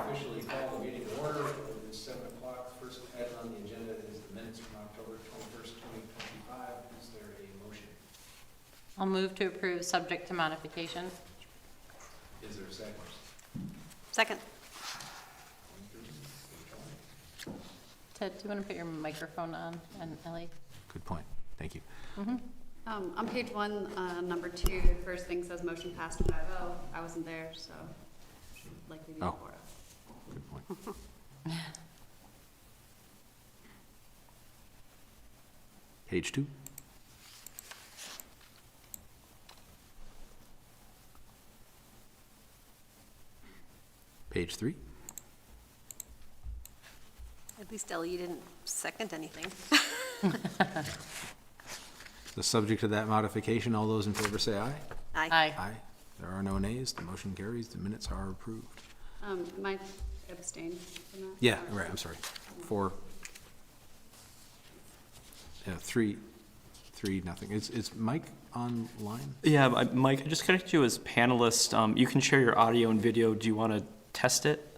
officially call the meeting to order. It is 7 o'clock. First item on the agenda is the minutes from October 21st, 2025. Is there a motion? I'll move to approve, subject to modification. Is there a second? Second. Ted, do you want to put your microphone on, and Ellie? Good point. Thank you. On page 1, number 2, the first thing says motion passed 5-0. I wasn't there, so should likely be 4-0. Good point. Page 2. Page 3. At least, Ellie, you didn't second anything. The subject of that modification, all those in favor say aye. Aye. Aye. There are no nays. The motion carries. The minutes are approved. Mike abstained from that? Yeah, right, I'm sorry. 4. Yeah, 3, nothing. Is Mike online? Yeah, Mike, I just connected you as panelist. You can share your audio and video. Do you want to test it?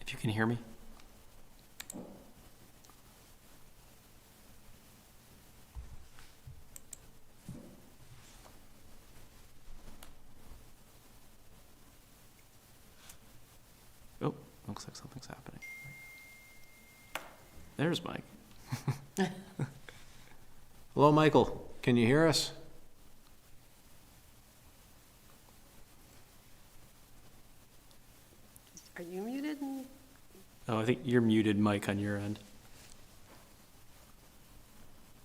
If you can hear me? Oh, looks like something's happening. There's Mike. Hello, Michael. Can you hear us? Are you muted? Oh, I think you're muted, Mike, on your end.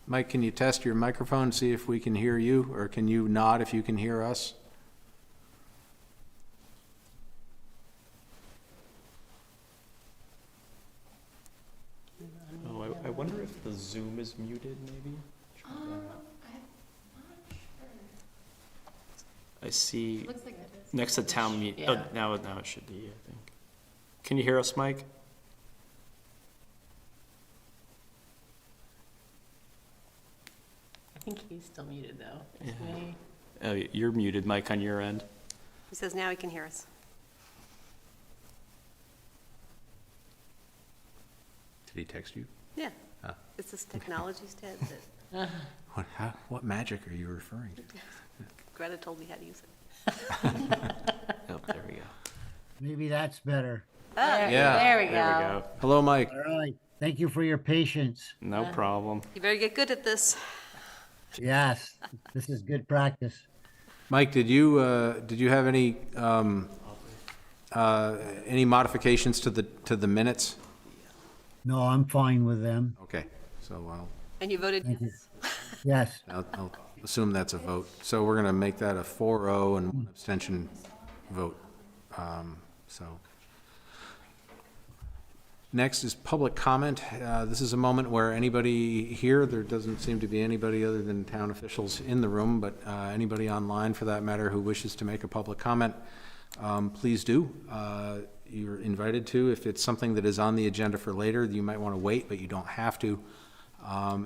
Mike, can you test your microphone, see if we can hear you, or can you nod if you can hear us? Oh, I wonder if the Zoom is muted, maybe? Try that. I see Looks like it is. next to town meet. Yeah. Oh, now it should be, I think. Can you hear us, Mike? I think he's still muted, though. Yeah. It's me. Oh, you're muted, Mike, on your end. He says now he can hear us. Did he text you? Yeah. Ah. It's this technology's Ted that What magic are you referring to? Greta told me how to use it. Oh, there we go. Maybe that's better. There, Yeah. there we go. There we go. Hello, Mike. All right. Thank you for your patience. No problem. You better get good at this. Yes, this is good practice. Mike, did you have any modifications to the minutes? No, I'm fine with them. Okay, so And you voted Thank you. yes. Yes. I'll assume that's a vote. So we're going to make that a 4-0 and 1 abstention vote. So next is public comment. This is a moment where anybody here, there doesn't seem to be anybody other than town officials in the room, but anybody online for that matter who wishes to make a public comment, please do. You're invited to. If it's something that is on the agenda for later, you might want to wait, but you don't have to.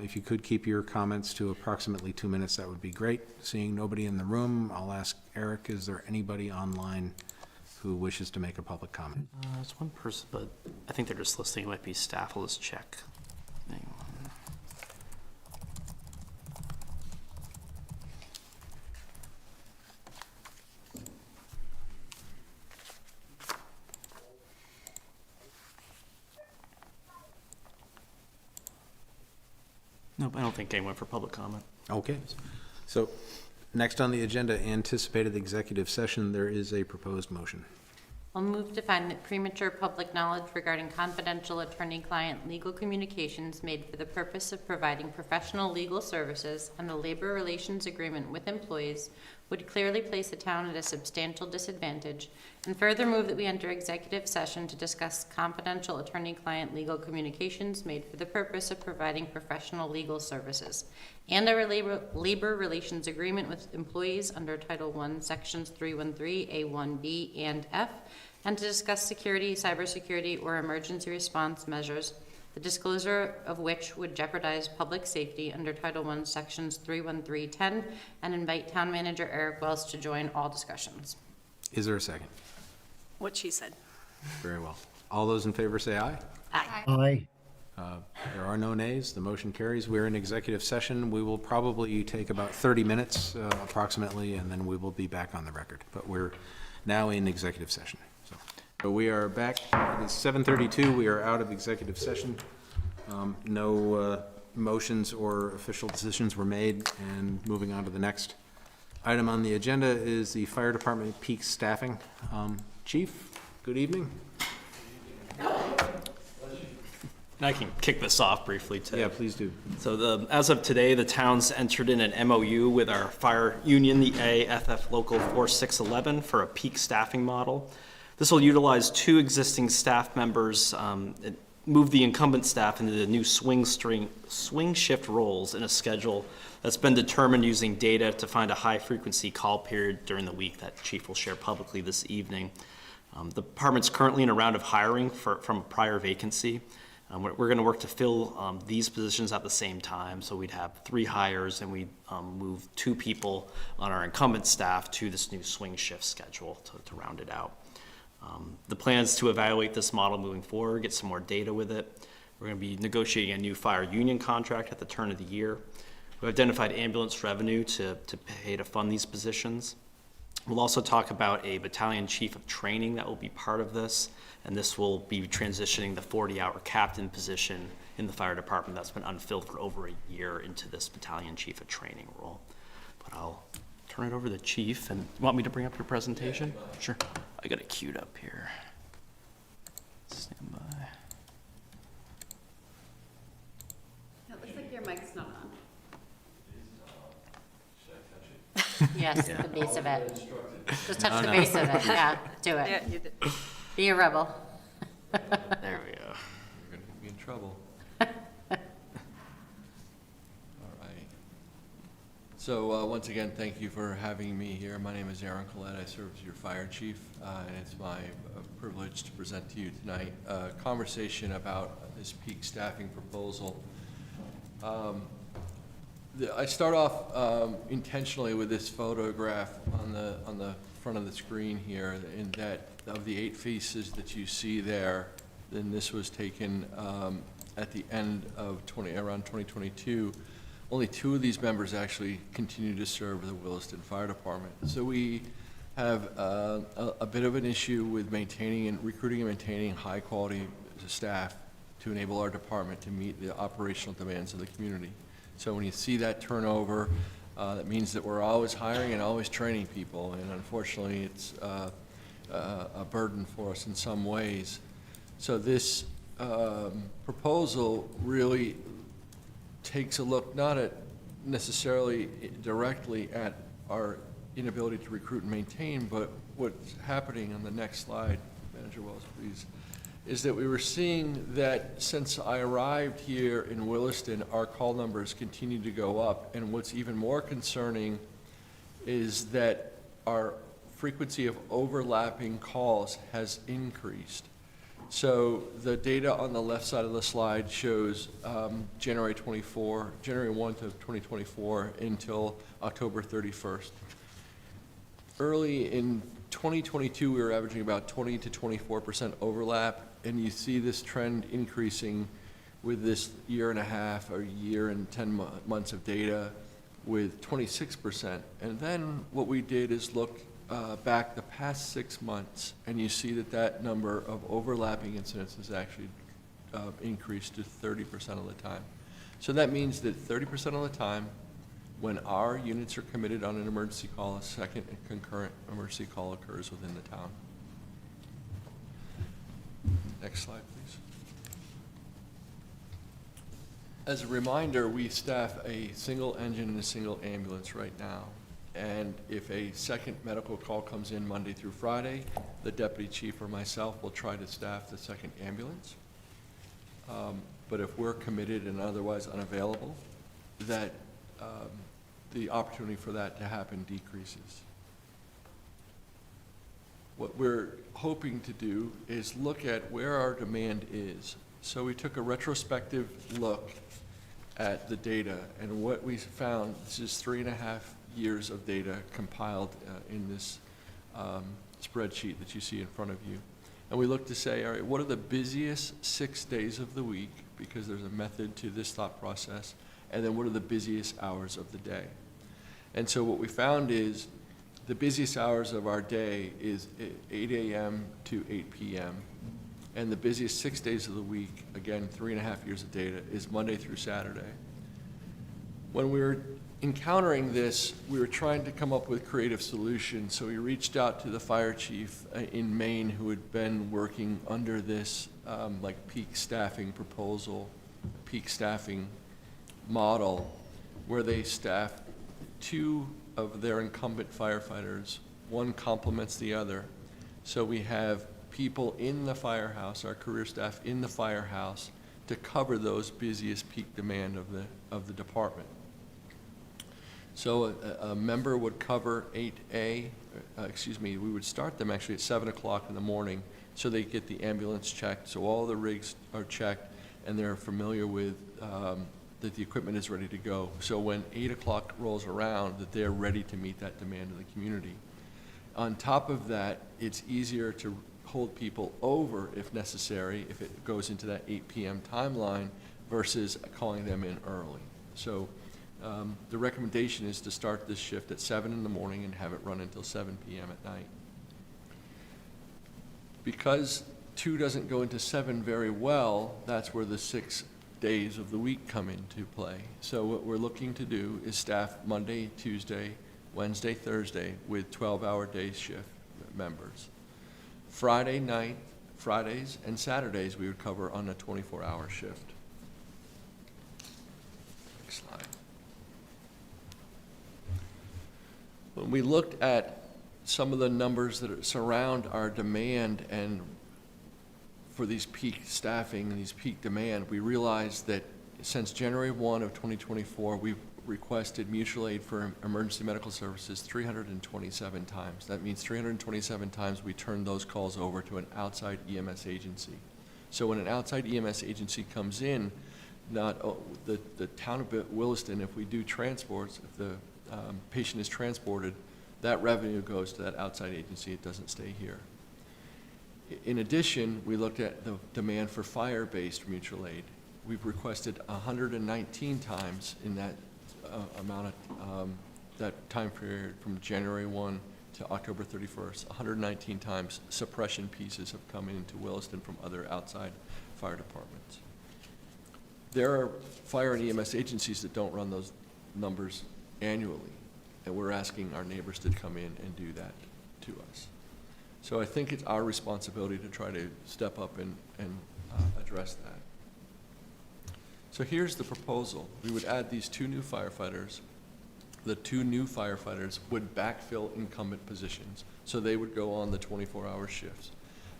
If you could keep your comments to approximately 2 minutes, that would be great. Seeing nobody in the room, I'll ask Eric, is there anybody online who wishes to make a public comment? There's one person, but I think they're just listening. It might be staff. We'll just check. Hang on. Nope, I don't think anyone for public comment. Okay. So next on the agenda, anticipated executive session, there is a proposed motion. I'll move to find that premature public knowledge regarding confidential attorney-client legal communications made for the purpose of providing professional legal services and the labor relations agreement with employees would clearly place the town at a substantial disadvantage, and further move that we enter executive session to discuss confidential attorney-client legal communications made for the purpose of providing professional legal services and our labor relations agreement with employees under Title I, Sections 313, A1B and F, and to discuss security, cybersecurity, or emergency response measures, the disclosure of which would jeopardize public safety under Title I, Sections 31310, and invite Town Manager Eric Wells to join all discussions. Is there a second? What she said. Very well. All those in favor say aye. Aye. Aye. There are no nays. The motion carries. We're in executive session. We will probably take about 30 minutes approximately, and then we will be back on the record. But we're now in executive session. So we are back. It is 7:32. We are out of executive session. No motions or official decisions were made. And moving on to the next item on the agenda is the fire department peak staffing. Chief, good evening. And I can kick this off briefly, Ted. Yeah, please do. So as of today, the town's entered in an MOU with our fire union, the AFF Local 4611, for a peak staffing model. This will utilize 2 existing staff members, and move the incumbent staff into the new swing shift roles in a schedule that's been determined using data to find a high-frequency call period during the week that Chief will share publicly this evening. The department's currently in a round of hiring from a prior vacancy. We're going to work to fill these positions at the same time, so we'd have 3 hires, and we'd move 2 people on our incumbent staff to this new swing shift schedule to round it out. The plan is to evaluate this model moving forward, get some more data with it. We're going to be negotiating a new fire union contract at the turn of the year. We've identified ambulance revenue to pay to fund these positions. We'll also talk about a battalion chief of training that will be part of this, and this will be transitioning the 40-hour captain position in the fire department that's been unfilled for over a year into this battalion chief of training role. But I'll turn it over to the chief. And you want me to bring up your presentation? Yeah. Sure. I got it queued up here. Stand by. It looks like your mic's not on. Yes, the base of it. Just touch the base of it. Yeah, do it. Yeah, you did. Be a rebel. There we go. You're going to be in trouble. All right. So once again, thank you for having me here. My name is Aaron Collette. I serve as your fire chief, and it's my privilege to present to you tonight a conversation about this peak staffing proposal. I start off intentionally with this photograph on the front of the screen here, in that of the 8 faces that you see there, then this was taken at the end of around 2022. Only 2 of these members actually continue to serve the Williston Fire Department. So we have a bit of an issue with recruiting and maintaining high quality staff to enable our department to meet the operational demands of the community. So when you see that turnover, that means that we're always hiring and always training people, and unfortunately it's a burden for us in some ways. So this proposal really takes a look not at necessarily directly at our inability to recruit and maintain, but what's happening on the next slide, Manager Wells, please, is that we were seeing that since I arrived here in Williston, our call numbers continue to go up. And what's even more concerning is that our frequency of overlapping calls has increased. So the data on the left side of the slide shows January 1 of 2024 until October 31st. Early in 2022, we were averaging about 20 to 24% overlap, and you see this trend increasing with this year and a half or year and 10 months of data with 26%. And then what we did is look back the past 6 months, and you see that that number of overlapping incidents has actually increased to 30% of the time. So that means that 30% of the time, when our units are committed on an emergency call, a second and concurrent emergency call occurs within the town. Next slide, please. As a reminder, we staff a single engine and a single ambulance right now. And if a second medical call comes in Monday through Friday, the deputy chief or myself will try to staff the second ambulance. But if we're committed and otherwise unavailable, that the opportunity for that to happen decreases. What we're hoping to do is look at where our demand is. So we took a retrospective look at the data, and what we found, this is 3.5 years of data compiled in this spreadsheet that you see in front of you. And we look to say, all right, what are the busiest 6 days of the week, because there's a method to this thought process, and then what are the busiest hours of the day? And so what we found is the busiest hours of our day is 8 a.m. to 8 p.m. And the busiest 6 days of the week, again, 3.5 years of data, is Monday through Saturday. When we were encountering this, we were trying to come up with creative solutions. So we reached out to the fire chief in Maine, who had been working under this like peak staffing proposal, peak staffing model, where they staff 2 of their incumbent firefighters. One complements the other. So we have people in the firehouse, our career staff in the firehouse, to cover those busiest peak demand of the department. So a member would cover 8A, we would start them actually at 7 o'clock in the morning, so they get the ambulance checked, so all the rigs are checked, and they're familiar with that the equipment is ready to go. So when 8 o'clock rolls around, that they're ready to meet that demand of the community. On top of that, it's easier to hold people over if necessary, if it goes into that 8 p.m. timeline, versus calling them in early. So the recommendation is to start this shift at 7 in the morning and have it run until 7 p.m. at night. Because 2 doesn't go into 7 very well, that's where the 6 days of the week come into play. So what we're looking to do is staff Monday, Tuesday, Wednesday, Thursday with 12-hour day shift members. Friday night, Fridays and Saturdays we would cover on a 24-hour shift. Next slide. When we looked at some of the numbers that surround our demand and for these peak staffing and these peak demand, we realized that since January 1 of 2024, we've requested mutual aid for emergency medical services 327 times. That means 327 times we turn those calls over to an outside EMS agency. So when an outside EMS agency comes in, the town of Williston, if we do transports, if the patient is transported, that revenue goes to that outside agency. It doesn't stay here. In addition, we looked at the demand for fire-based mutual aid. We've requested 119 times in that amount of that time period from January 1 to October 31st. 119 times suppression pieces have come into Williston from other outside fire departments. There are fire and EMS agencies that don't run those numbers annually, and we're asking our neighbors to come in and do that to us. So I think it's our responsibility to try to step up and address that. So here's the proposal. We would add these 2 new firefighters. The 2 new firefighters would backfill incumbent positions, so they would go on the 24-hour shifts.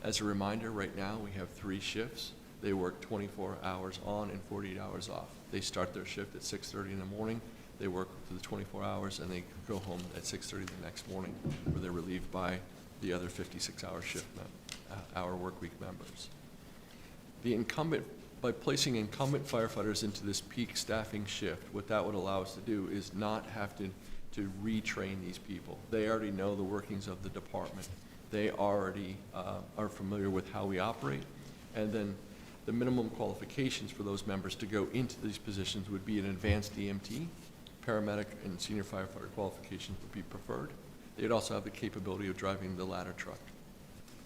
As a reminder, right now we have 3 shifts. They work 24 hours on and 48 hours off. They start their shift at 6:30 in the morning. They work for the 24 hours, and they go home at 6:30 the next morning, where they're relieved by the other 56-hour shift hour work week members. The incumbent, by placing incumbent firefighters into this peak staffing shift, what that would allow us to do is not have to retrain these people. They already know the workings of the department. They already are familiar with how we operate, and then the minimum qualifications for those members to go into these positions would be an advanced EMT, paramedic, and senior firefighter qualifications would be preferred. They'd also have the capability of driving the ladder truck.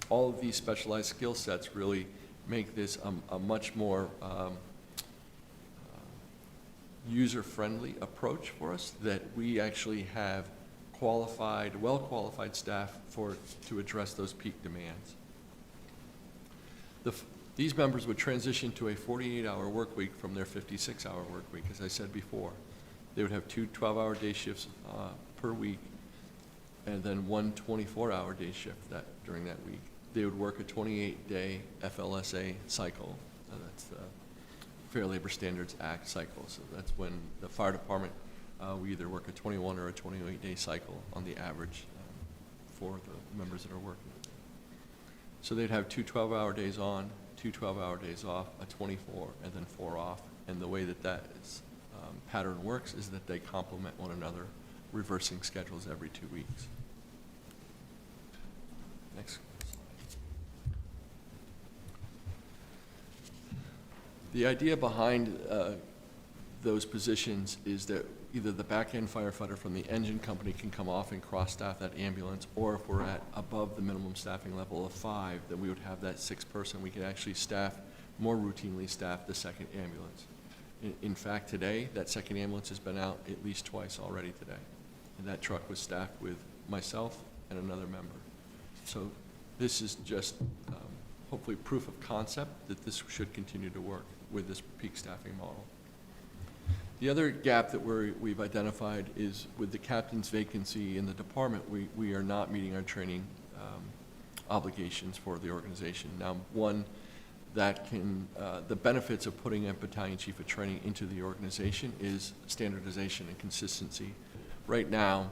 All of these specialized skill sets really make this a much more user-friendly approach for us, that we actually have qualified, well-qualified staff to address those peak demands. These members would transition to a 48-hour work week from their 56-hour work week, as I said before. They would have 2 12-hour day shifts per week, and then 1 24-hour day shift during that week. They would work a 28-day FLSA cycle. That's the Fair Labor Standards Act cycle. So that's when the fire department, we either work a 21 or a 28-day cycle on the average for the members that are working. So they'd have 2 12-hour days on, 2 12-hour days off, a 24, and then 4 off. And the way that pattern works is that they complement one another, reversing schedules every 2 weeks. Next slide. The idea behind those positions is that either the back-end firefighter from the engine company can come off and cross-staff that ambulance, or if we're at above the minimum staffing level of 5, then we would have that 6th person. We could actually more routinely staff the second ambulance. In fact, today, that second ambulance has been out at least twice already today. And that truck was staffed with myself and another member. So this is just hopefully proof of concept that this should continue to work with this peak staffing model. The other gap that we've identified is with the captain's vacancy in the department, we are not meeting our training obligations for the organization. Now, one, that can, the benefits of putting a battalion chief of training into the organization is standardization and consistency. Right now,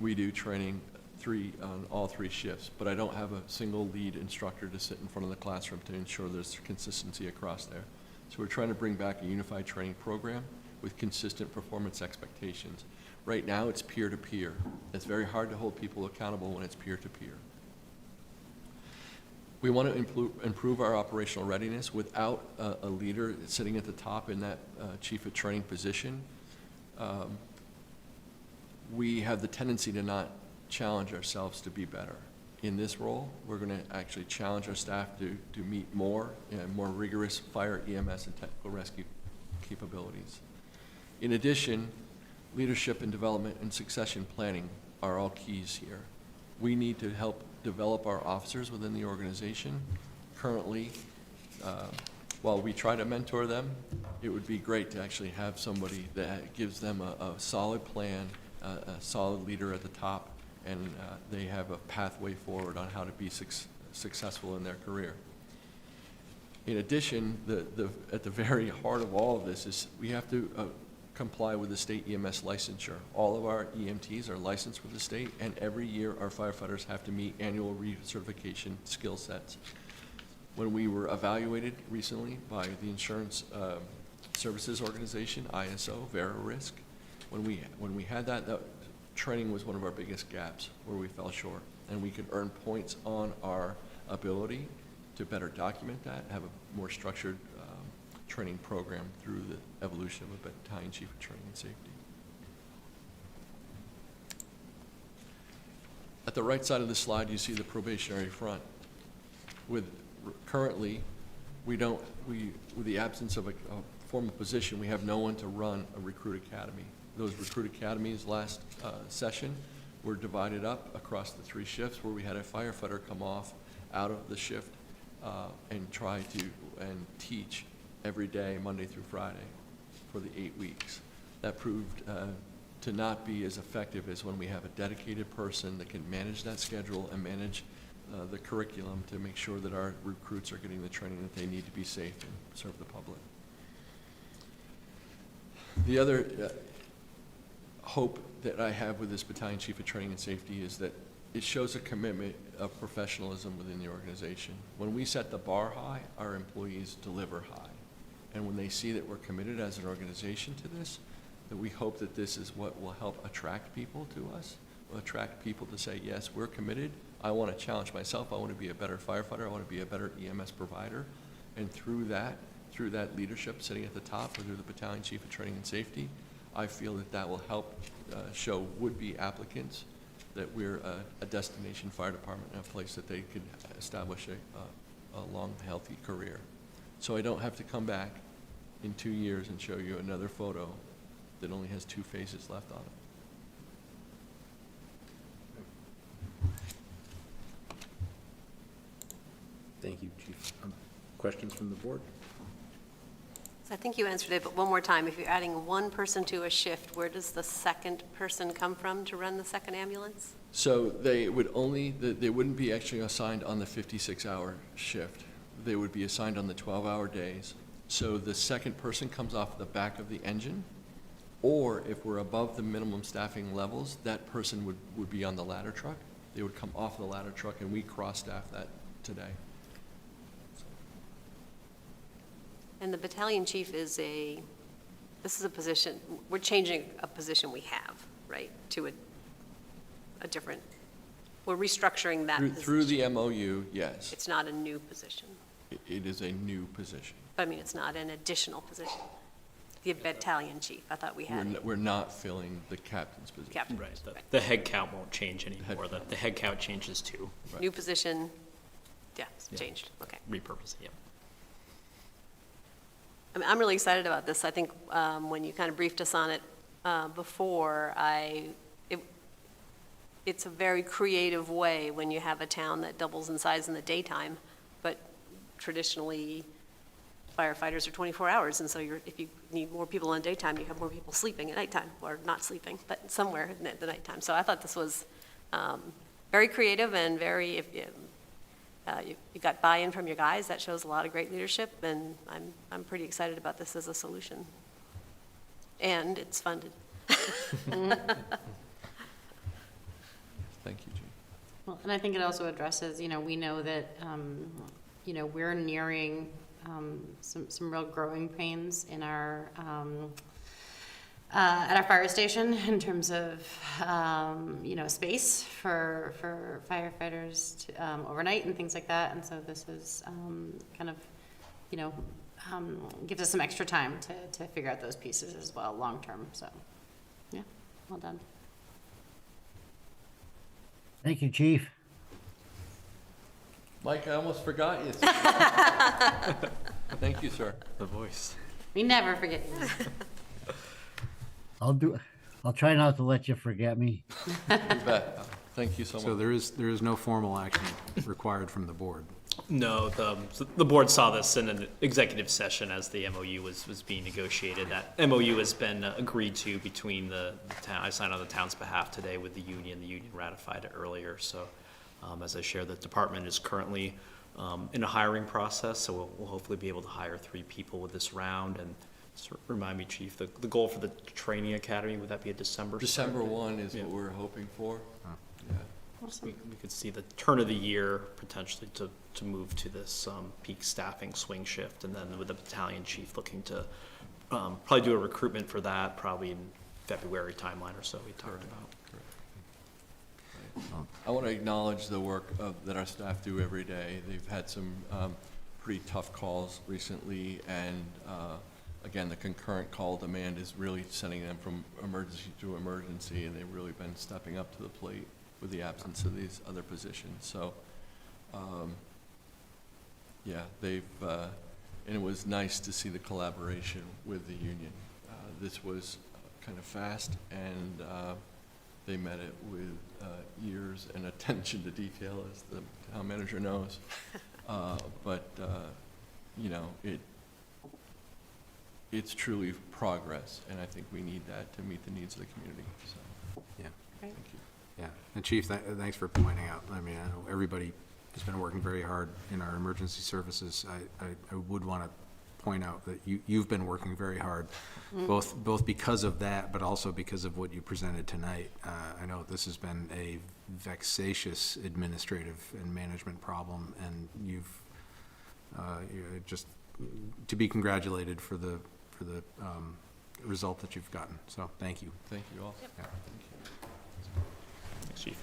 we do training on all 3 shifts, but I don't have a single lead instructor to sit in front of the classroom to ensure there's consistency across there. So we're trying to bring back a unified training program with consistent performance expectations. Right now, it's peer-to-peer. It's very hard to hold people accountable when it's peer-to-peer. We want to improve our operational readiness without a leader sitting at the top in that chief of training position. We have the tendency to not challenge ourselves to be better. In this role, we're going to actually challenge our staff to meet more rigorous fire, EMS, and technical rescue capabilities. In addition, leadership and development and succession planning are all keys here. We need to help develop our officers within the organization. Currently, while we try to mentor them, it would be great to actually have somebody that gives them a solid plan, a solid leader at the top, and they have a pathway forward on how to be successful in their career. In addition, at the very heart of all of this is we have to comply with the state EMS licensure. All of our EMTs are licensed with the state, and every year our firefighters have to meet annual recertification skill sets. When we were evaluated recently by the Insurance Services Organization, ISO, VeriRisk, when we had that training was one of our biggest gaps where we fell short, and we could earn points on our ability to better document that, have a more structured training program through the evolution of a battalion chief of training and safety. At the right side of the slide, you see the probationary front. Currently, with the absence of a formal position, we have no one to run a recruit academy. Those recruit academies last session were divided up across the 3 shifts, where we had a firefighter come out of the shift and try to teach every day, Monday through Friday, for the 8 weeks. That proved to not be as effective as when we have a dedicated person that can manage that schedule and manage the curriculum to make sure that our recruits are getting the training that they need to be safe and serve the public. The other hope that I have with this battalion chief of training and safety is that it shows a commitment of professionalism within the organization. When we set the bar high, our employees deliver high. And when they see that we're committed as an organization to this, that we hope that this is what will help attract people to us, will attract people to say, yes, we're committed. I want to challenge myself. I want to be a better firefighter. I want to be a better EMS provider. And through that leadership sitting at the top, or through the battalion chief of training and safety, I feel that will help show would-be applicants that we're a destination fire department and a place that they could establish a long, healthy career. So I don't have to come back in 2 years and show you another photo that only has 2 faces left on it. Thank you, Chief. Questions from the board? So I think you answered it, but one more time. If you're adding 1 person to a shift, where does the second person come from to run the second ambulance? So they wouldn't be actually assigned on the 56-hour shift. They would be assigned on the 12-hour days. So the second person comes off the back of the engine, or if we're above the minimum staffing levels, that person would be on the ladder truck. They would come off the ladder truck, and we cross-staff that today. And the battalion chief this is a position, we're changing a position we have, right, to a different, we're restructuring that position. Through the MOU, yes. It's not a new position. it is a new position. But I mean, it's not an additional position. The battalion chief, I thought we had. We're not filling the captain's position. Captain. Right, the head count won't change anymore. The head count changes to New position, yeah, it's Yeah. changed, okay. repurpose, yeah. I mean, I'm really excited about this. I think when you kind of briefed us on it before, it's a very creative way when you have a town that doubles in size in the daytime, but traditionally firefighters are 24 hours, and so if you need more people in daytime, you have more people sleeping at nighttime, or not sleeping, but somewhere in the nighttime. So I thought this was very creative and very, you got buy-in from your guys. That shows a lot of great leadership, and I'm pretty excited about this as a solution. And it's funded. Thank you, Jean. Well, and I think it also addresses, we know that, we're nearing some real growing pains in our, at our fire station in terms of, space for firefighters to, overnight and things like that. And so this is kind of, gives us some extra time to figure out those pieces as well, long-term. So, yeah, well done. Thank you, Chief. Mike, I almost forgot you. Thank you, sir. The voice. We never forget you. I'll try not to let you forget me. You bet. Thank you so much. So there is no formal action required from the board. No, the board saw this in an executive session as the MOU was being negotiated. That MOU has been agreed to between the town. I signed on the town's behalf today with the union. The union ratified it earlier. So as I shared, the department is currently in a hiring process. So we'll hopefully be able to hire 3 people with this round. And remind me, Chief, the goal for the training academy, would that be a December? December 1 is what we're hoping for. Yeah. We could see the turn of the year potentially to move to this peak staffing swing shift, and then with the battalion chief looking to probably do a recruitment for that, probably in February timeline or so we talked about. I want to acknowledge the work that our staff do every day. They've had some pretty tough calls recently, and again, the concurrent call demand is really sending them from emergency to emergency, and they've really been stepping up to the plate with the absence of these other positions. So, yeah, and it was nice to see the collaboration with the union. This was kind of fast, and they met it with years and attention to detail, as the town manager knows. But it's truly progress, and I think we need that to meet the needs of the community. So, Yeah. thank you. Yeah, and Chief, thanks for pointing out. I mean, I know everybody has been working very hard in our emergency services. I would want to point out that you've been working very hard, both because of that, but also because of what you presented tonight. I know this has been a vexatious administrative and management problem, and you're just to be congratulated for the result that you've gotten. So thank you. Thank you all. Yeah. Thank you. Thanks, Chief.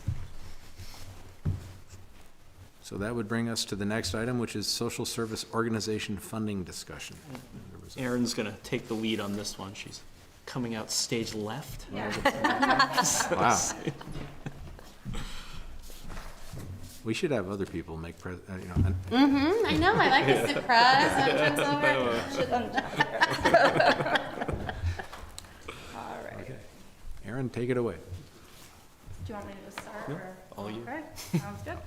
So that would bring us to the next item, which is social service organization funding discussion. Erin's gonna take the lead on this one. She's coming out stage left. Wow. We should have other people make, I know, I like a surprise. All right. Erin, take it away. Do you want me to just start? Or? all you. Okay, sounds good.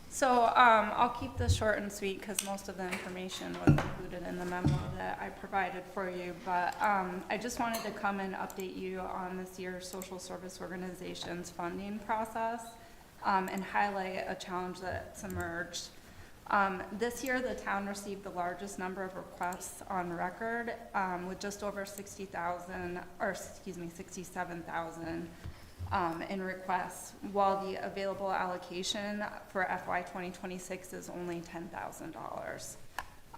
So I'll keep this short and sweet because most of the information was included in the memo that I provided for you. But I just wanted to come and update you on this year's social service organizations funding process and highlight a challenge that's emerged. This year, the town received the largest number of requests on record with just over 67,000 in requests, while the available allocation for FY 2026 is only $10,000.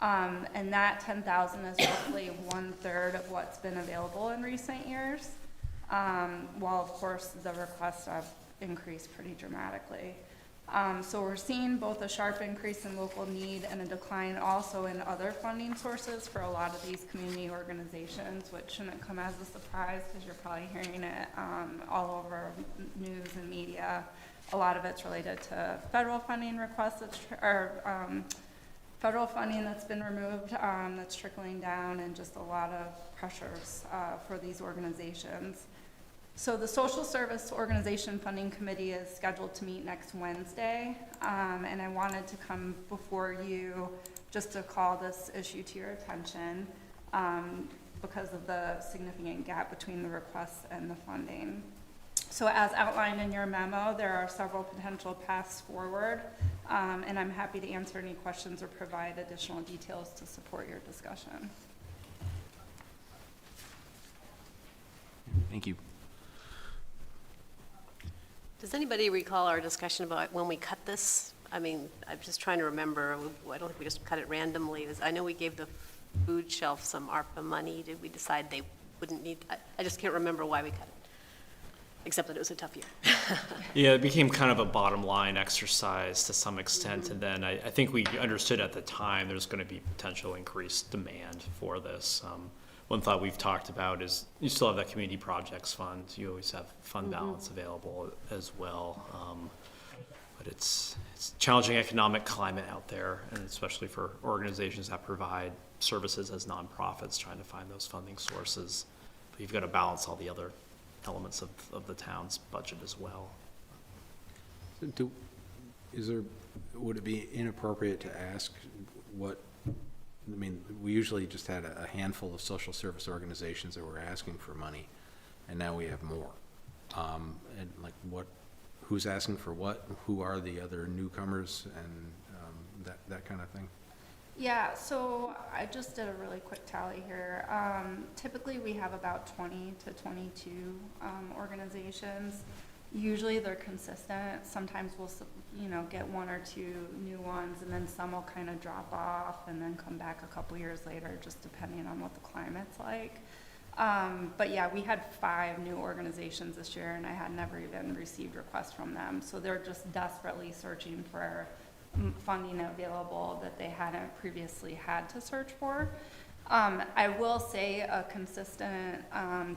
And that $10,000 is roughly 1/3 of what's been available in recent years, while of course the requests have increased pretty dramatically. So we're seeing both a sharp increase in local need and a decline also in other funding sources for a lot of these community organizations, which shouldn't come as a surprise because you're probably hearing it all over news and media. A lot of it's related to federal funding requests federal funding that's been removed, that's trickling down, and just a lot of pressures for these organizations. So the Social Service Organization Funding Committee is scheduled to meet next Wednesday, and I wanted to come before you just to call this issue to your attention because of the significant gap between the requests and the funding. So as outlined in your memo, there are several potential paths forward, and I'm happy to answer any questions or provide additional details to support your discussion. Thank you. Does anybody recall our discussion about when we cut this? I mean, I'm just trying to remember. I don't think we just cut it randomly. I know we gave the food shelf some ARPA money. Did we decide they wouldn't need? I just can't remember why we cut it, except that it was a tough year. Yeah, it became kind of a bottom line exercise to some extent, and then I think we understood at the time there's going to be potential increased demand for this. One thought we've talked about is you still have that community projects fund. You always have fund balance available as well. But it's challenging economic climate out there, and especially for organizations that provide services as nonprofits, trying to find those funding sources. But you've got to balance all the other elements of the town's budget as well. Would it be inappropriate to ask what, I mean, we usually just had a handful of social service organizations that were asking for money, and now we have more. And like who's asking for what? Who are the other newcomers and that kind of thing? Yeah, so I just did a really quick tally here. Typically, we have about 20 to 22 organizations. Usually, they're consistent. Sometimes we'll, get one or two new ones, and then some will kind of drop off and then come back a couple years later, just depending on what the climate's like. But yeah, we had 5 new organizations this year, and I had never even received requests from them. So they're just desperately searching for funding available that they hadn't previously had to search for. I will say a consistent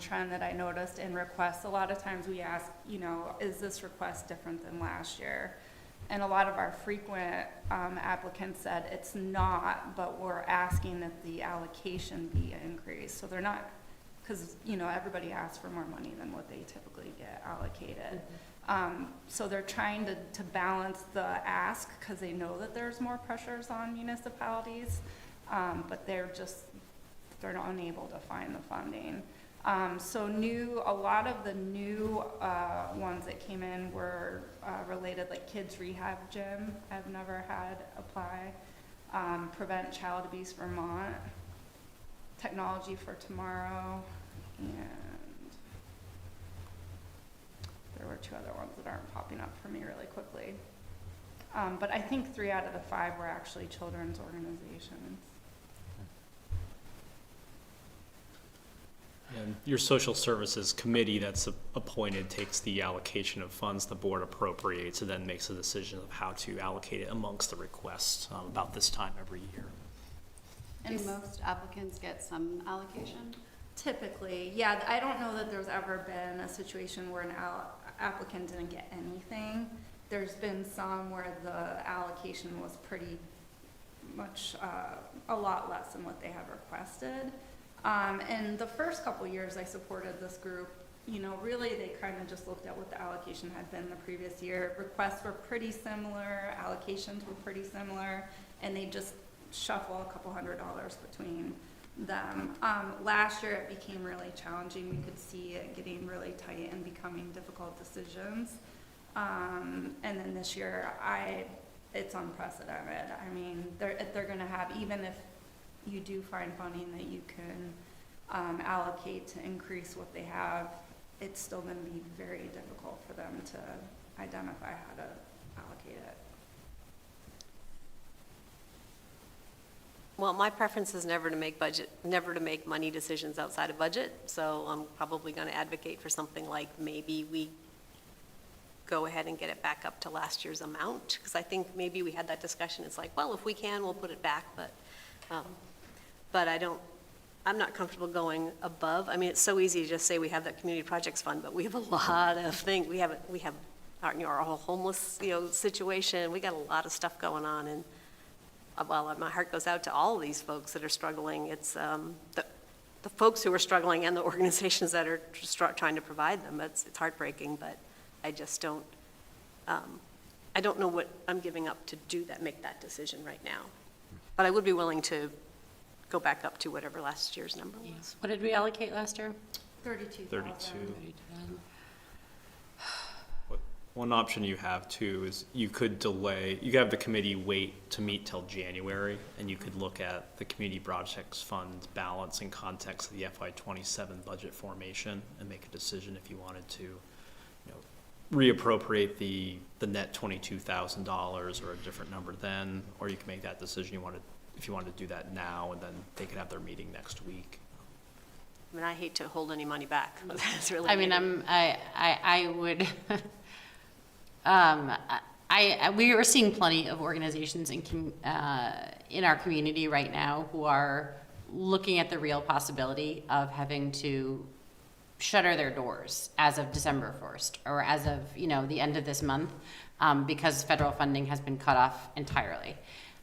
trend that I noticed in requests, a lot of times we ask, is this request different than last year? And a lot of our frequent applicants said it's not, but we're asking that the allocation be increased. So they're not, because everybody asks for more money than what they typically get allocated. So they're trying to balance the ask because they know that there's more pressures on municipalities, but they're unable to find the funding. So a lot of the new ones that came in were related, like Kids Rehab Gym, I've never had apply, Prevent Child Abuse Vermont, Technology for Tomorrow, and there were 2 other ones that aren't popping up for me really quickly. But I think 3 out of the 5 were actually children's organizations. And your social services committee that's appointed takes the allocation of funds the board appropriates and then makes a decision of how to allocate it amongst the requests about this time every year. And most applicants get some allocation? Typically, yeah. I don't know that there's ever been a situation where an applicant didn't get anything. There's been some where the allocation was pretty much a lot less than what they have requested. And the first couple years I supported this group, really they kind of just looked at what the allocation had been the previous year. Requests were pretty similar, allocations were pretty similar, and they just shuffle a couple $100 between them. Last year it became really challenging. We could see it getting really tight and becoming difficult decisions. And then this year it's unprecedented. I mean, they're going to have, even if you do find funding that you can allocate to increase what they have, it's still going to be very difficult for them to identify how to allocate it. Well, my preference is never to make money decisions outside of budget, so I'm probably going to advocate for something like maybe we go ahead and get it back up to last year's amount, because I think maybe we had that discussion, it's like, well, if we can, we'll put it back, but I'm not comfortable going above. I mean, it's so easy to just say we have that community projects fund, but we have a lot of things, we have our, our whole homeless, situation, we got a lot of stuff going on, and while my heart goes out to all of these folks that are struggling, it's, the folks who are struggling and the organizations that are trying to provide them, it's heartbreaking, but I just don't, I don't know what I'm giving up to make that decision right now. But I would be willing to go back up to whatever last year's number was. What did we allocate last year? 32,000. One option you have too is you could have the committee wait to meet till January, and you could look at the community projects fund balance in context of the FY27 budget formation and make a decision if you wanted to, reappropriate the net $22,000 or a different number then, or you can make that decision if you wanted to do that now, and then they could have their meeting next week. I mean, I hate to hold any money back. That's really. I mean, I would, we are seeing plenty of organizations in our community right now who are looking at the real possibility of having to shutter their doors as of December 1st, or as of, the end of this month, because federal funding has been cut off entirely.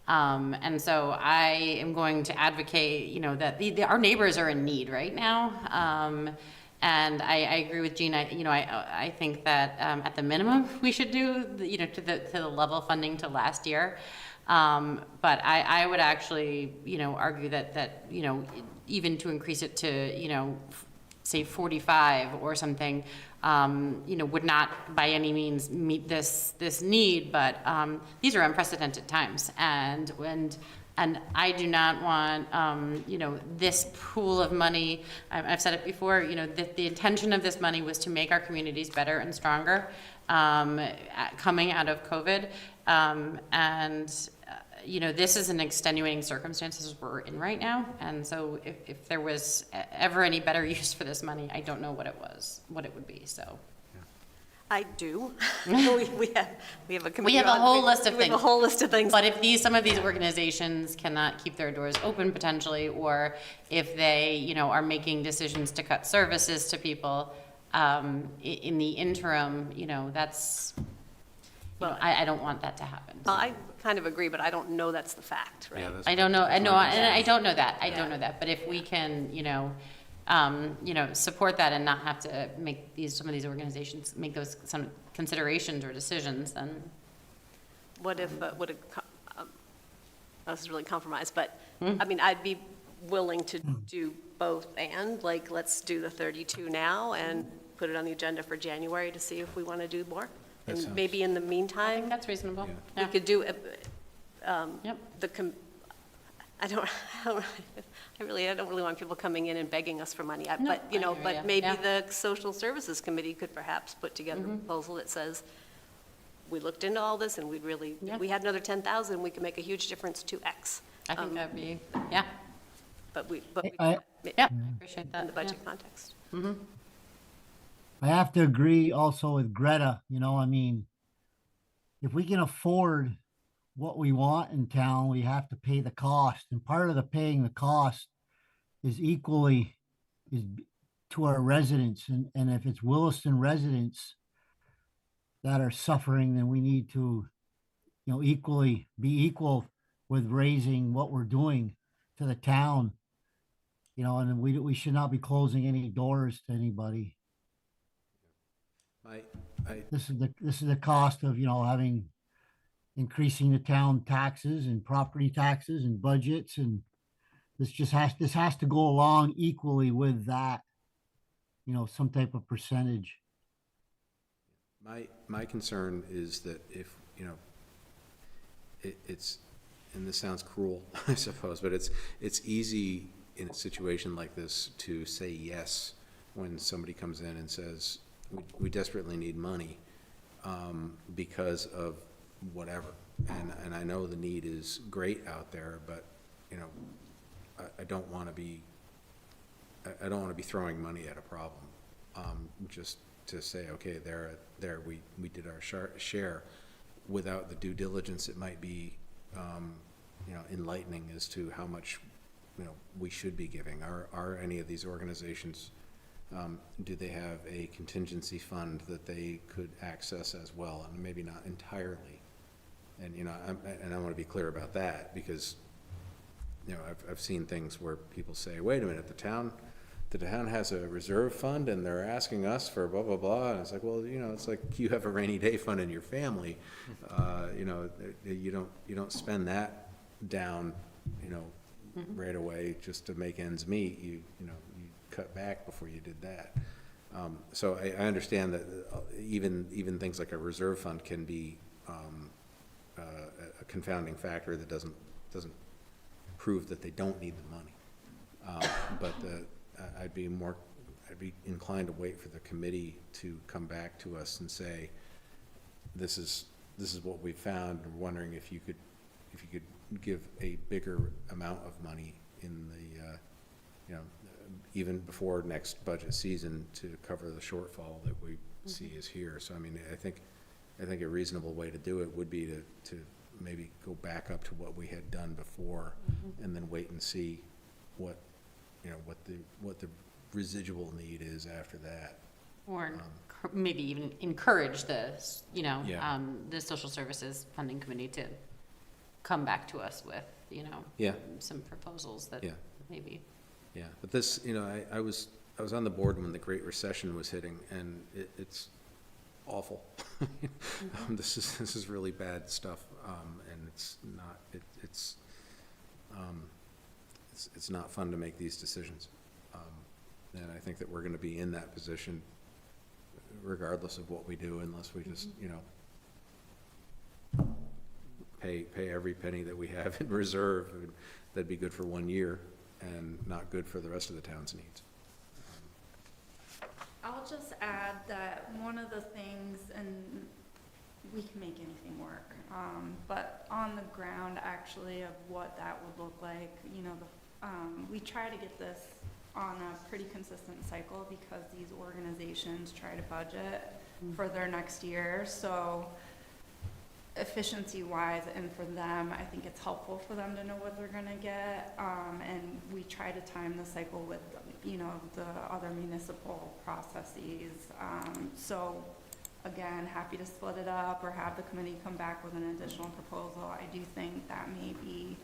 And so I am going to advocate, that our neighbors are in need right now. And I agree with Jean. I think that at the minimum we should do, to the level funding to last year. But I would actually, argue that even to increase it to, say 45 or something, would not by any means meet this need, but these are unprecedented times, and I do not want, this pool of money. I've said it before, the intention of this money was to make our communities better and stronger coming out of COVID, this is an extenuating circumstances we're in right now, and so if there was ever any better use for this money, I don't know what it would be. So, I do. we have a committee. We have a whole list of things. We have a whole list of things. But if some of these organizations cannot keep their doors open potentially, or if they, are making decisions to cut services to people in the interim, that's. Well, I don't want that to happen. Well, I kind of agree, but I don't know that's the fact, right? Yeah, I don't know. I don't know that. I don't know that. But if we can, support that and not have to make some of these organizations make some considerations or decisions, then. What if this is really compromised, but I mean, I'd be willing to do both, and let's do the 32 now and put it on the agenda for January to see if we want to do more. And maybe in the I think meantime, that's reasonable. we could do Yep. I don't really want people coming in and begging us for money. No, But, I hear ya. but maybe Yeah. the Social Services Committee could perhaps put together a proposal that says, we looked into all this and Yeah. we had another 10,000, we could make a huge difference to X. I think that'd be, yeah. But we I Yeah, I appreciate that. in the budget context. I have to agree also with Greta, if we can afford what we want in town, we have to pay the cost. And part of the paying the cost is to our residents. And if it's Williston residents that are suffering, then we need to, be equal with raising what we're doing to the town. And we should not be closing any doors to anybody. This is the cost of, increasing the town taxes and property taxes and budgets, and this has to go along equally with that, some type of percentage. My concern is that if, it's, and this sounds cruel, I suppose, but it's easy in a situation like this to say yes when somebody comes in and says, we desperately need money because of whatever. And I know the need is great out there, but, I don't want to be throwing money at a problem. Just to say, okay, we did our share, without the due diligence, it might be, enlightening as to how much, we should be giving. Are any of these organizations, do they have a contingency fund that they could access as well? And maybe not entirely. And, I want to be clear about that, because, I've seen things where people say, wait a minute, the town has a reserve fund and they're asking us for blah, blah, blah. And it's like, well, it's like you have a rainy day fund in your family. You don't spend that down, right away just to make ends meet. You cut back before you did that. So I understand that even things like a reserve fund can be a confounding factor that doesn't prove that they don't need the money. But I'd be inclined to wait for the committee to come back to us and say, this is what we found. We're wondering if you could give a bigger amount of money in the, even before next budget season, to cover the shortfall that we see is here. So, I think a reasonable way to do it would be to maybe go back up to what we had done before, and then wait and see what the residual need is after that. Or maybe even encourage the social services funding committee to come back to us with, some proposals that maybe. Yeah, but this, I was on the board when the Great Recession was hitting, and it's awful. This is really bad stuff, and it's not fun to make these decisions. And I think that we're going to be in that position regardless of what we do, unless we just, pay every penny that we have in reserve. That'd be good for 1 year and not good for the rest of the town's needs. I'll just add that one of the things, and we can make anything work, but on the ground actually of what that would look like, we try to get this on a pretty consistent cycle because these organizations try to budget for their next year. So efficiency wise and for them, I think it's helpful for them to know what they're gonna get. And we try to time the cycle with, the other municipal processes. So again, happy to split it up or have the committee come back with an additional proposal. I do think that may be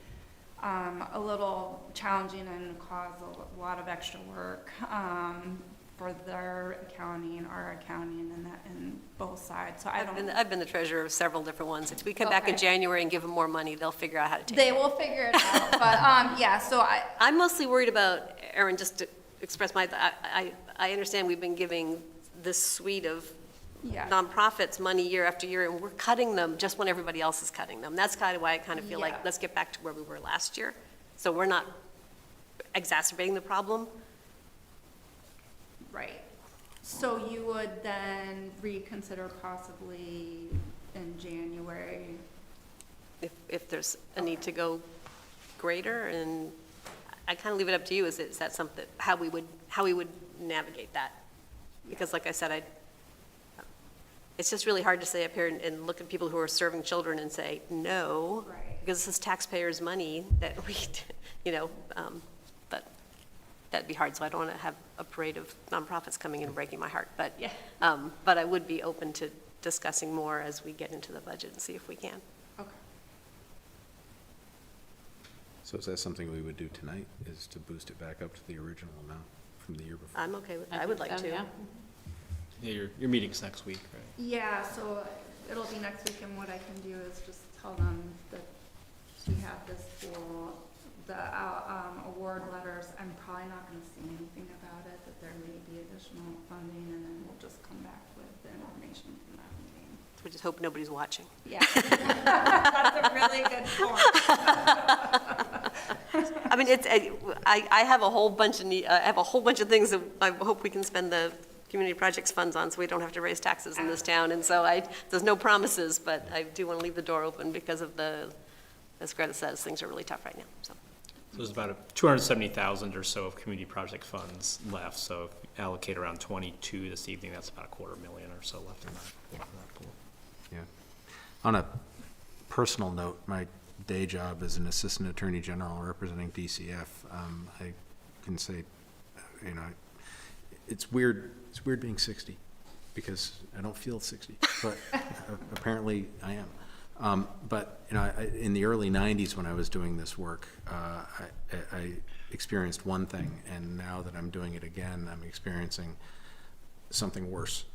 a little challenging and cause a lot of extra work for their accounting, our accounting, and both sides. So I've been the treasurer of several different ones. If we come back in January and give them more money, they'll figure out how to take it. They will figure it out. But so I'm mostly worried about, Erin, just to express I understand we've been giving this suite of nonprofits money year after year, and we're cutting them just when everybody else is cutting them. That's kind of why I kind of feel like, let's get back to where we were last year. So we're not exacerbating the problem. Right. So you would then reconsider possibly in January? If there's a need to go greater, and I kind of leave it up to you. Is that something, how we would navigate that? Because like I said, it's just really hard to say up here and look at people who are serving children and say, no, because this is taxpayers' money that we, but that'd be hard. So I don't want to have a parade of nonprofits coming in and breaking my heart. But, but I would be open to discussing more as we get into the budget and see if we can. Okay. So is that something we would do tonight, is to boost it back up to the original amount from the year before? I'm okay with that. I would like to. Yeah, your meeting's next week, right? Yeah, so it'll be next week, and what I can do is just tell them that we have this for the award letters. I'm probably not going to say anything about it, that there may be additional funding, and then we'll just come back with the information from that meeting. We just hope nobody's watching. Yeah, that's a really good point. I mean, I have a whole bunch of things that I hope we can spend the community projects funds on, so we don't have to raise taxes in this town. And so there's no promises, but I do want to leave the door open because of as Greta says, things are really tough right now. So So there's about 270,000 or so of community project funds left, so if you allocate around 22 this evening, that's about $250,000 or so left in that pool. Yeah. On a personal note, my day job as an assistant attorney general representing DCF, I can say, you know, it's weird being 60 because I don't feel 60, but apparently I am. But, you know, in the early 90s when I was doing this work, I experienced one thing, and now that I'm doing it again, I'm experiencing something worse.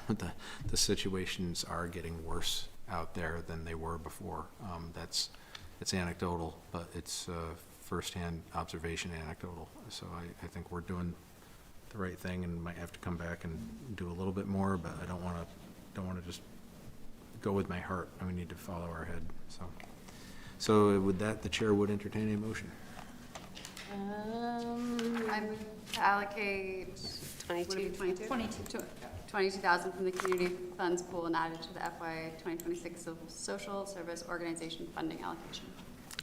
The situations are getting worse out there than they were before. It's anecdotal, but it's firsthand observation anecdotal. So I think we're doing the right thing and might have to come back and do a little bit more, but I don't want to just go with my heart, and we need to follow our head. So with that, the chair would entertain a motion. I move to allocate, would it be 22? 22,000 from the community funds pool and added to the FY 2026 social service organization funding allocation.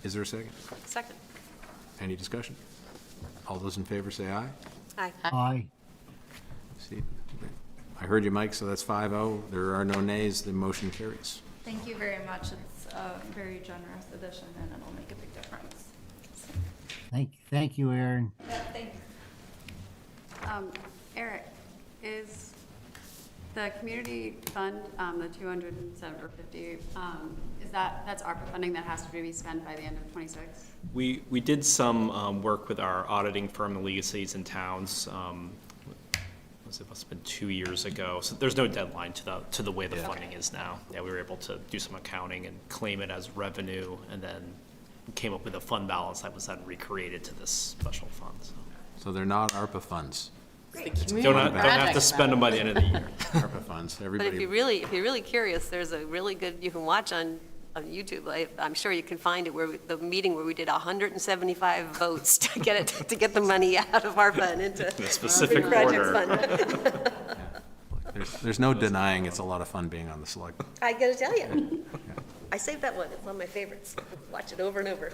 Is there a second? Second. Any discussion? All those in favor say aye. Aye. Aye. See, I heard you, Mike, so that's 5-0. There are no nays. The motion carries. Thank you very much. It's a very generous addition, and it'll make a big difference. Thank you, Aaron. Yeah, thank you. Eric, is the community fund, the 207 or 50, is that's ARPA funding that has to be spent by the end of 26? We did some work with our auditing firm, the League of Cities and Towns. It must have been 2 years ago. So there's no deadline to the way the funding is now. Yeah, we were able to do some accounting and claim it as revenue, and then came up with a fund balance that was then recreated to this special fund. So they're not ARPA funds. Don't have to spend them by the end of the year. ARPA funds. But Everybody. if you're really curious, there's a really good, you can watch on YouTube. I'm sure you can find it, where the meeting where we did 175 votes to get the money out of ARPA and into In a specific projects order. fund. There's no denying it's a lot of fun being on the select. I gotta tell you, I saved that one. It's one of my favorites. Watch it over and over.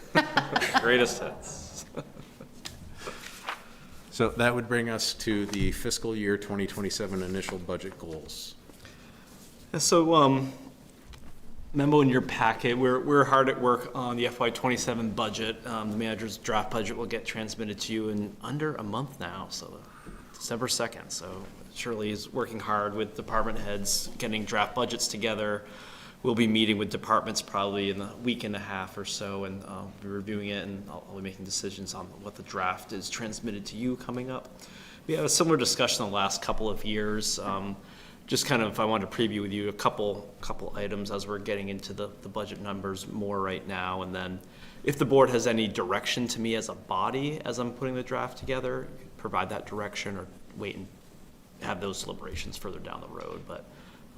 Greatest hits. So that would bring us to the fiscal year 2027 initial budget goals. So, memo in your packet, we're hard at work on the FY27 budget. The manager's draft budget will get transmitted to you in under a month now, so December 2nd. So Shirley is working hard with department heads, getting draft budgets together. We'll be meeting with departments probably in a week and a half or so, and be reviewing it, and I'll be making decisions on what the draft is transmitted to you coming up. We had a similar discussion the last couple of years. Just kind of, I wanted to preview with you a couple items as we're getting into the budget numbers more right now, and then if the board has any direction to me as a body as I'm putting the draft together, provide that direction or wait and have those deliberations further down the road. But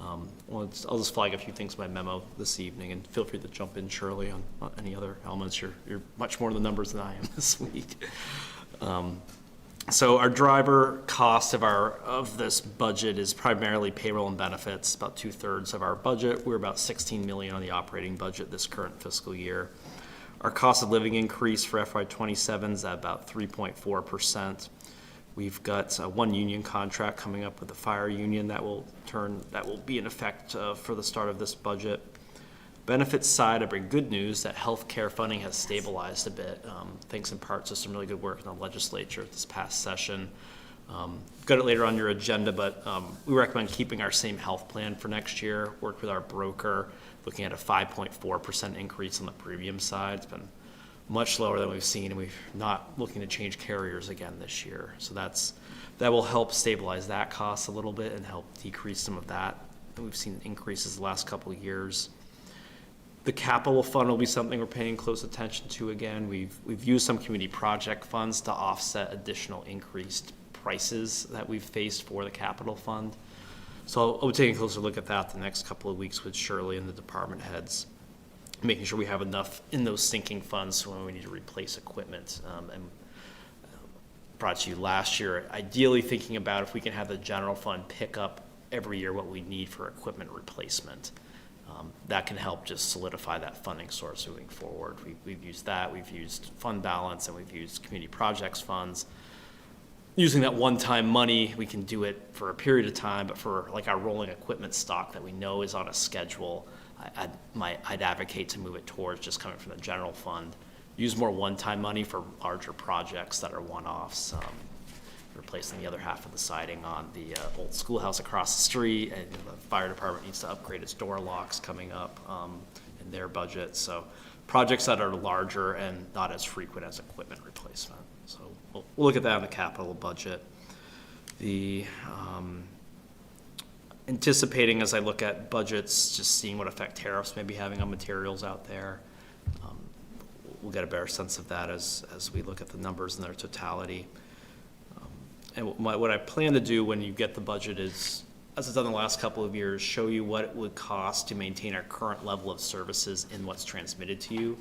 I'll just flag a few things in my memo this evening, and feel free to jump in, Shirley, on any other elements. You're much more in the numbers than I am this week. So our driver cost of this budget is primarily payroll and benefits, about 2/3 of our budget. We're about $16 million on the operating budget this current fiscal year. Our cost of living increase for FY27 is at about 3.4%. We've got one union contract coming up with the fire union that will be in effect for the start of this budget. Benefits side, I bring good news that healthcare funding has stabilized a bit, thanks in part to some really good work in the legislature this past session. Got it later on your agenda, but we recommend keeping our same health plan for next year. Worked with our broker, looking at a 5.4% increase on the premium side. It's been much lower than we've seen, and we're not looking to change carriers again this year. So that will help stabilize that cost a little bit and help decrease some of that. And we've seen increases the last couple of years. The capital fund will be something we're paying close attention to again. We've used some community project funds to offset additional increased prices that we've faced for the capital fund. So I'll be taking a closer look at that the next couple of weeks with Shirley and the department heads, making sure we have enough in those sinking funds when we need to replace equipment. And brought to you last year, ideally thinking about if we can have the general fund pick up every year what we need for equipment replacement. That can help just solidify that funding source moving forward. We've used that, we've used fund balance, and we've used community projects funds. Using that one-time money, we can do it for a period of time, but for like our rolling equipment stock that we know is on a schedule, I'd advocate to move it towards just coming from the general fund. Use more one-time money for larger projects that are one-offs. Replacing the other half of the siding on the old schoolhouse across the street, and the fire department needs to upgrade its door locks coming up in their budget. So projects that are larger and not as frequent as equipment replacement. So we'll look at that in the capital budget. The anticipating as I look at budgets, just seeing what effect tariffs may be having on materials out there. We'll get a better sense of that as we look at the numbers in their totality. And what I plan to do when you get the budget is, as I've done the last couple of years, show you what it would cost to maintain our current level of services in what's transmitted to you,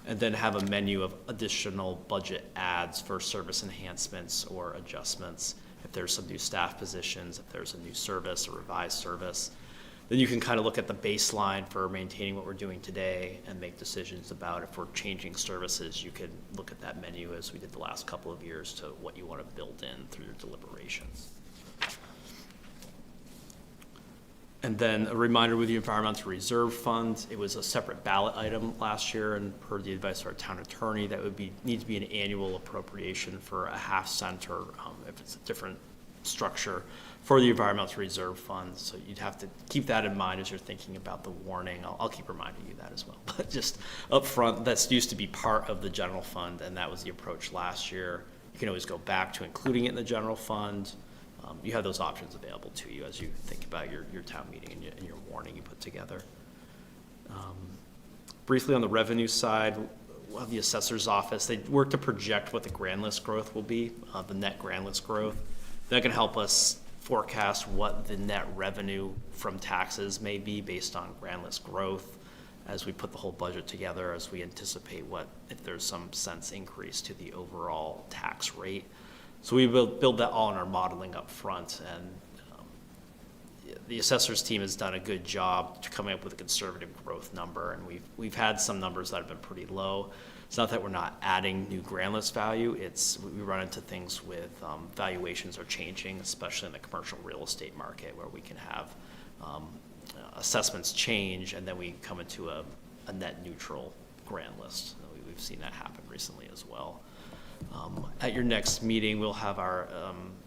and then have a menu of additional budget adds for service enhancements or adjustments. If there's some new staff positions, if there's a new service, a revised service, then you can kind of look at the baseline for maintaining what we're doing today and make decisions about if we're changing services. You could look at that menu as we did the last couple of years to what you want to build in through your deliberations. And then a reminder with the Environmental Reserve Fund, it was a separate ballot item last year, and per the advice of our town attorney, that would need to be an annual appropriation for a half cent, or if it's a different structure for the Environmental Reserve Fund. So you'd have to keep that in mind as you're thinking about the warning. I'll keep reminding you that as well. But just up front, that's used to be part of the general fund, and that was the approach last year. You can always go back to including it in the general fund. You have those options available to you as you think about your town meeting and your warning you put together. Briefly on the revenue side, the assessor's office, they work to project what the grand list growth will be, the net grand list growth. That can help us forecast what the net revenue from taxes may be based on grand list growth as we put the whole budget together, as we anticipate if there's some sense increase to the overall tax rate. So we build that all in our modeling up front, and the assessors team has done a good job to coming up with a conservative growth number, and we've had some numbers that have been pretty low. It's not that we're not adding new grand list value, it's we run into things with valuations are changing, especially in the commercial real estate market, where we can have assessments change and then we come into a net neutral grand list. We've seen that happen recently as well. At your next meeting, we'll have our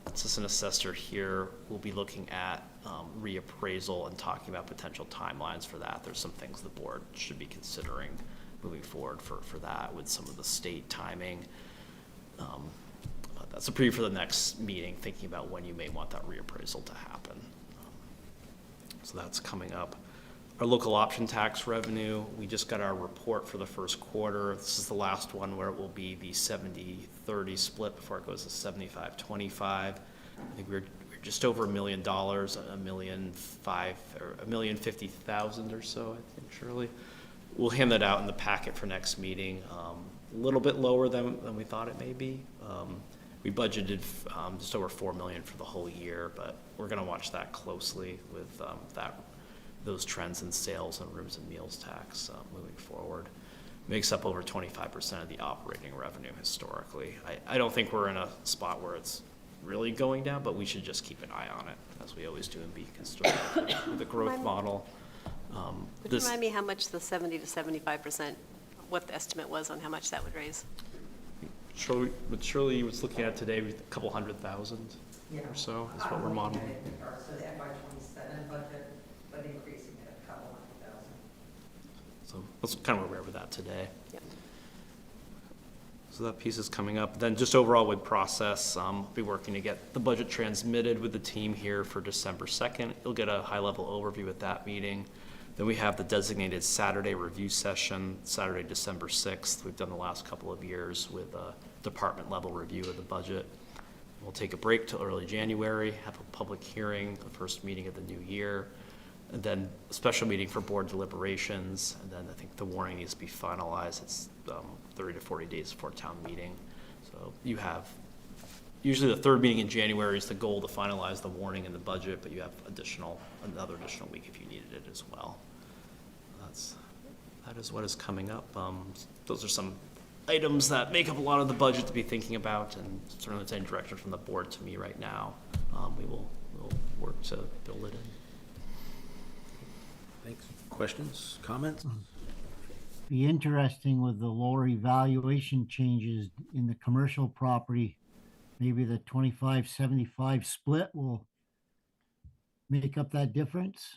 assistant assessor here. We'll be looking at reappraisal and talking about potential timelines for that. There's some things the board should be considering moving forward for that with some of the state timing. That's a preview for the next meeting, thinking about when you may want that reappraisal to happen. So that's coming up. Our local option tax revenue, we just got our report for the first quarter. This is the last one where it will be the 70-30 split before it goes to 75-25. I think we're just over $1 million, $1,050,000 or so, I think, Shirley. We'll hand that out in the packet for next meeting. A little bit lower than we thought it may be. We budgeted just over $4 million for the whole year, but we're going to watch that closely with those trends in sales and rooms and meals tax moving forward. Makes up over 25% of the operating revenue historically. I don't think we're in a spot where it's really going down, but we should just keep an eye on it, as we always do, and be conservative with the growth model. Would you remind me how much the 70 to 75%, what the estimate was on how much that would raise? Shirley was looking at today, a couple $100,000 or so is what we're modeling. So the FY27 budget, but increasing it a couple $100,000. So that's kind of where we're with that today. Yep. So that piece is coming up. Then just overall with process, be working to get the budget transmitted with the team here for December 2nd. You'll get a high-level overview at that meeting. Then we have the designated Saturday review session, Saturday, December 6th. We've done the last couple of years with a department-level review of the budget. We'll take a break till early January, have a public hearing, the first meeting of the new year, and then a special meeting for board deliberations, and then I think the warning needs to be finalized. It's 30 to 40 days before town meeting. So you have, usually the third meeting in January is the goal to finalize the warning and the budget, but you have another additional week if you needed it as well. that is what is coming up. Those are some items that make up a lot of the budget to be thinking about, and certainly it's any direction from the board to me right now. We'll work to build it in. Thanks. Questions, comments? Be interesting with the lower evaluation changes in the commercial property. Maybe the 25-75 split will make up that difference.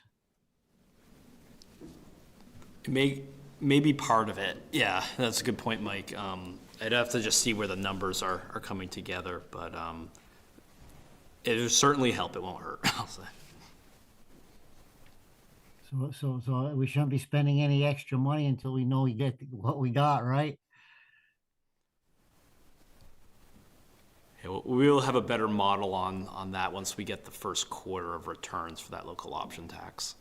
Maybe part of it. Yeah, that's a good point, Mike. I'd have to just see where the numbers are coming together, but it will certainly help. It won't hurt, I'll say. So we shouldn't be spending any extra money until we know we get what we got, right? Yeah, we'll have a better model on that once we get the first quarter of returns for that local option tax.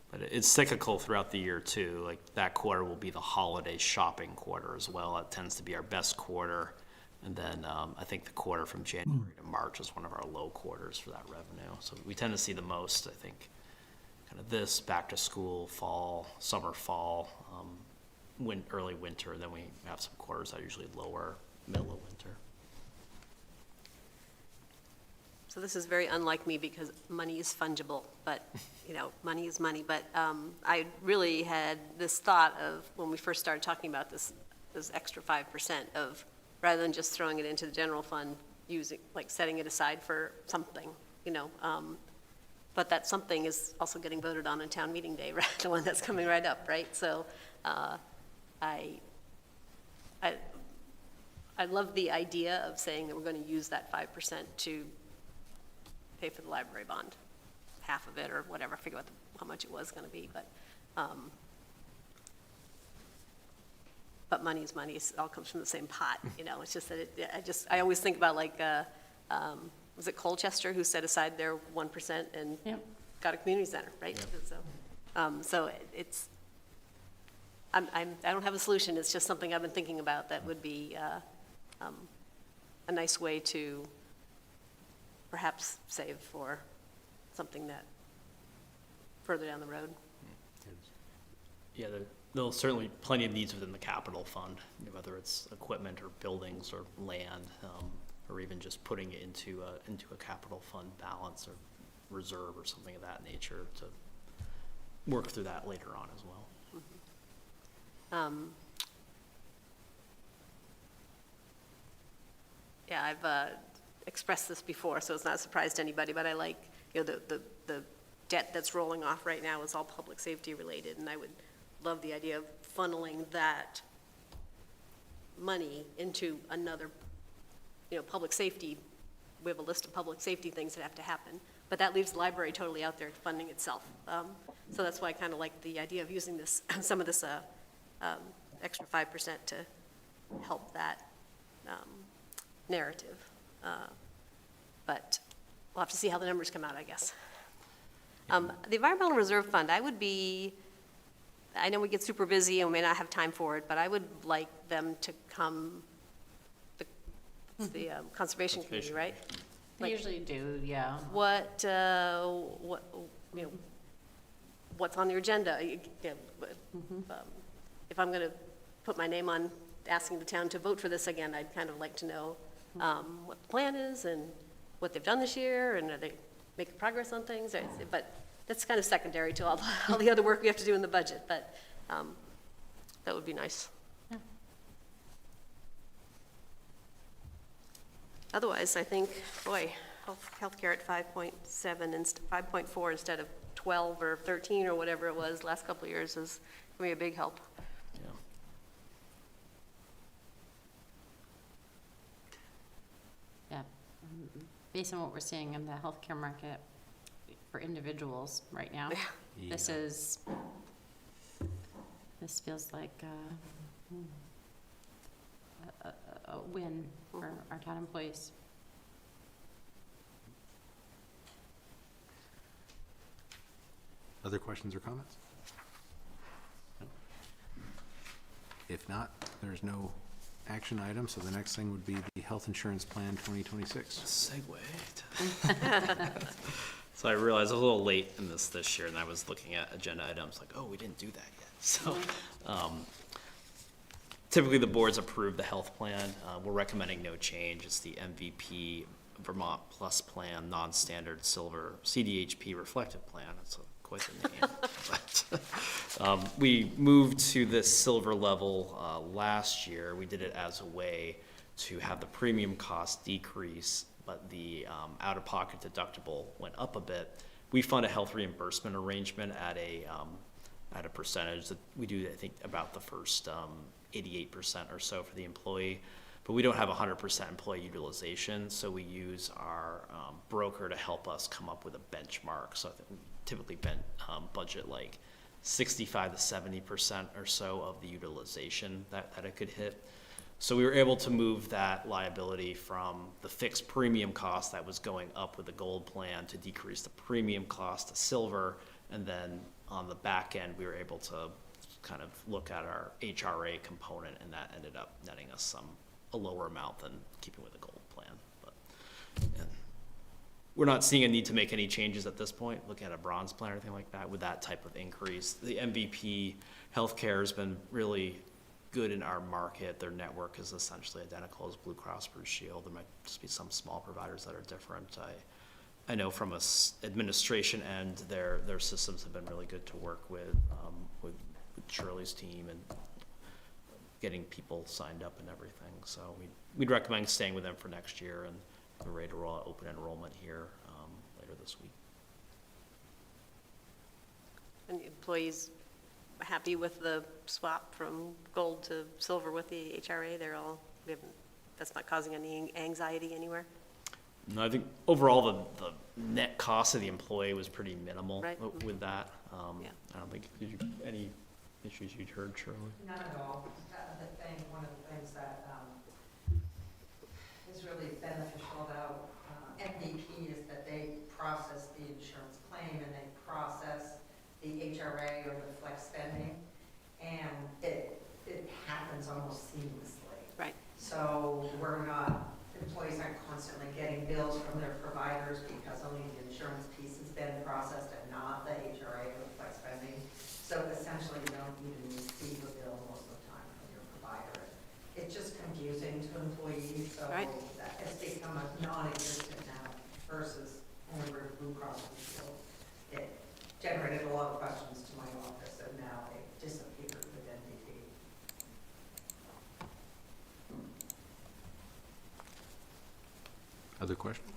But it's cyclical throughout the year too. Like that quarter will be the holiday shopping quarter as well. It tends to be our best quarter. And then I think the quarter from January to March is one of our low quarters for that revenue. So we tend to see the most, I think, kind of this back to school, fall, summer, fall, early winter. Then we have some quarters that are usually lower, middle of winter. So this is very unlike me because money is fungible, but, you know, money is money. But I really had this thought of, when we first started talking about this extra 5% of, rather than just throwing it into the general fund, setting it aside for something, you know. But that something is also getting voted on town meeting day, right? The one that's coming right up, right? So I love the idea of saying that we're going to use that 5% to pay for the library bond, half of it or whatever. I forget how much it was going to be, but money is money. It all comes from the same pot, you know. It's just that I always think about was it Colchester who set aside their 1% and got a community center, right? Yeah. So it's I don't have a solution. It's just something I've been thinking about that would be a nice way to perhaps save for something that further down the road. Yeah, there'll certainly be plenty of needs within the capital fund, whether it's equipment or buildings or land, or even just putting it into a capital fund balance or reserve or something of that nature to work through that later on as well. Mm-hmm. Yeah, I've expressed this before, so it's not a surprise to anybody, but I like, the debt that's rolling off right now is all public safety related, and I would love the idea of funneling that money into another, public safety. We have a list of public safety things that have to happen, but that leaves the library totally out there funding itself. So that's why I kind of like the idea of using this, some of this extra 5% to help that narrative. But we'll have to see how the numbers come out, I guess. The Environmental Reserve Fund, I know we get super busy and we may not have time for it, but I would like them to come, the Conservation Committee, right? They usually do, yeah. What's on their agenda? If I'm going to put my name on asking the town to vote for this again, I'd kind of like to know what the plan is and what they've done this year, and are they making progress on things? But that's kind of secondary to all the other work we have to do in the budget, but that would be nice. Yeah. Otherwise, I think, boy, healthcare at 5.7 and 5.4 instead of 12 or 13 or whatever it was last couple of years is going to be a big help. Yeah. Based on what we're seeing in the healthcare market for individuals right now, this feels like a win for our town employees. Other questions or comments? No. If not, there's no action item, so the next thing would be the Health Insurance Plan 2026. Segue. So I realized I was a little late in this year, and I was looking at agenda items like, oh, we didn't do that yet. So typically the boards approve the health plan. We're recommending no change. It's the MVP Vermont Plus Plan, non-standard silver CDHP reflective plan. That's quite the name. But we moved to this silver level last year. We did it as a way to have the premium cost decrease, but the out-of-pocket deductible went up a bit. We fund a health reimbursement arrangement at a percentage that we do, I think, about the first 88% or so for the employee, but we don't have 100% employee utilization, so we use our broker to help us come up with a benchmark. So I think we typically budget like 65 to 70% or so of the utilization that it could hit. So we were able to move that liability from the fixed premium cost that was going up with the gold plan to decrease the premium cost to silver. And then on the back end, we were able to kind of look at our HRA component, and that ended up netting us a lower amount than keeping with the gold plan. But yeah, we're not seeing a need to make any changes at this point, looking at a bronze plan or anything like that with that type of increase. The MVP healthcare has been really good in our market. Their network is essentially identical as Blue Cross Blue Shield. There might just be some small providers that are different. I know from a administration end, their systems have been really good to work with Shirley's team and getting people signed up and everything. So we'd recommend staying with them for next year, and we're ready to roll out open enrollment here later this week. And the employees happy with the swap from gold to silver with the HRA? That's not causing any anxiety anywhere? No, I think overall the net cost of the employee was pretty minimal with that. Yeah. I don't think, any issues you'd heard, Shirley? Not at all. One of the things that is really beneficial about MVP is that they process the insurance claim and they process the HRA or the flex spending, and it happens almost seamlessly. Right. So employees aren't constantly getting bills from their providers because only the insurance piece has been processed and not the HRA or the flex spending. So essentially, you don't even receive a bill most of the time from your provider. It's just confusing to employees, so that has become a non-existent now versus when we were Blue Cross Blue Shield. It generated a lot of questions to my office, and now they disappeared with MVP. Other questions?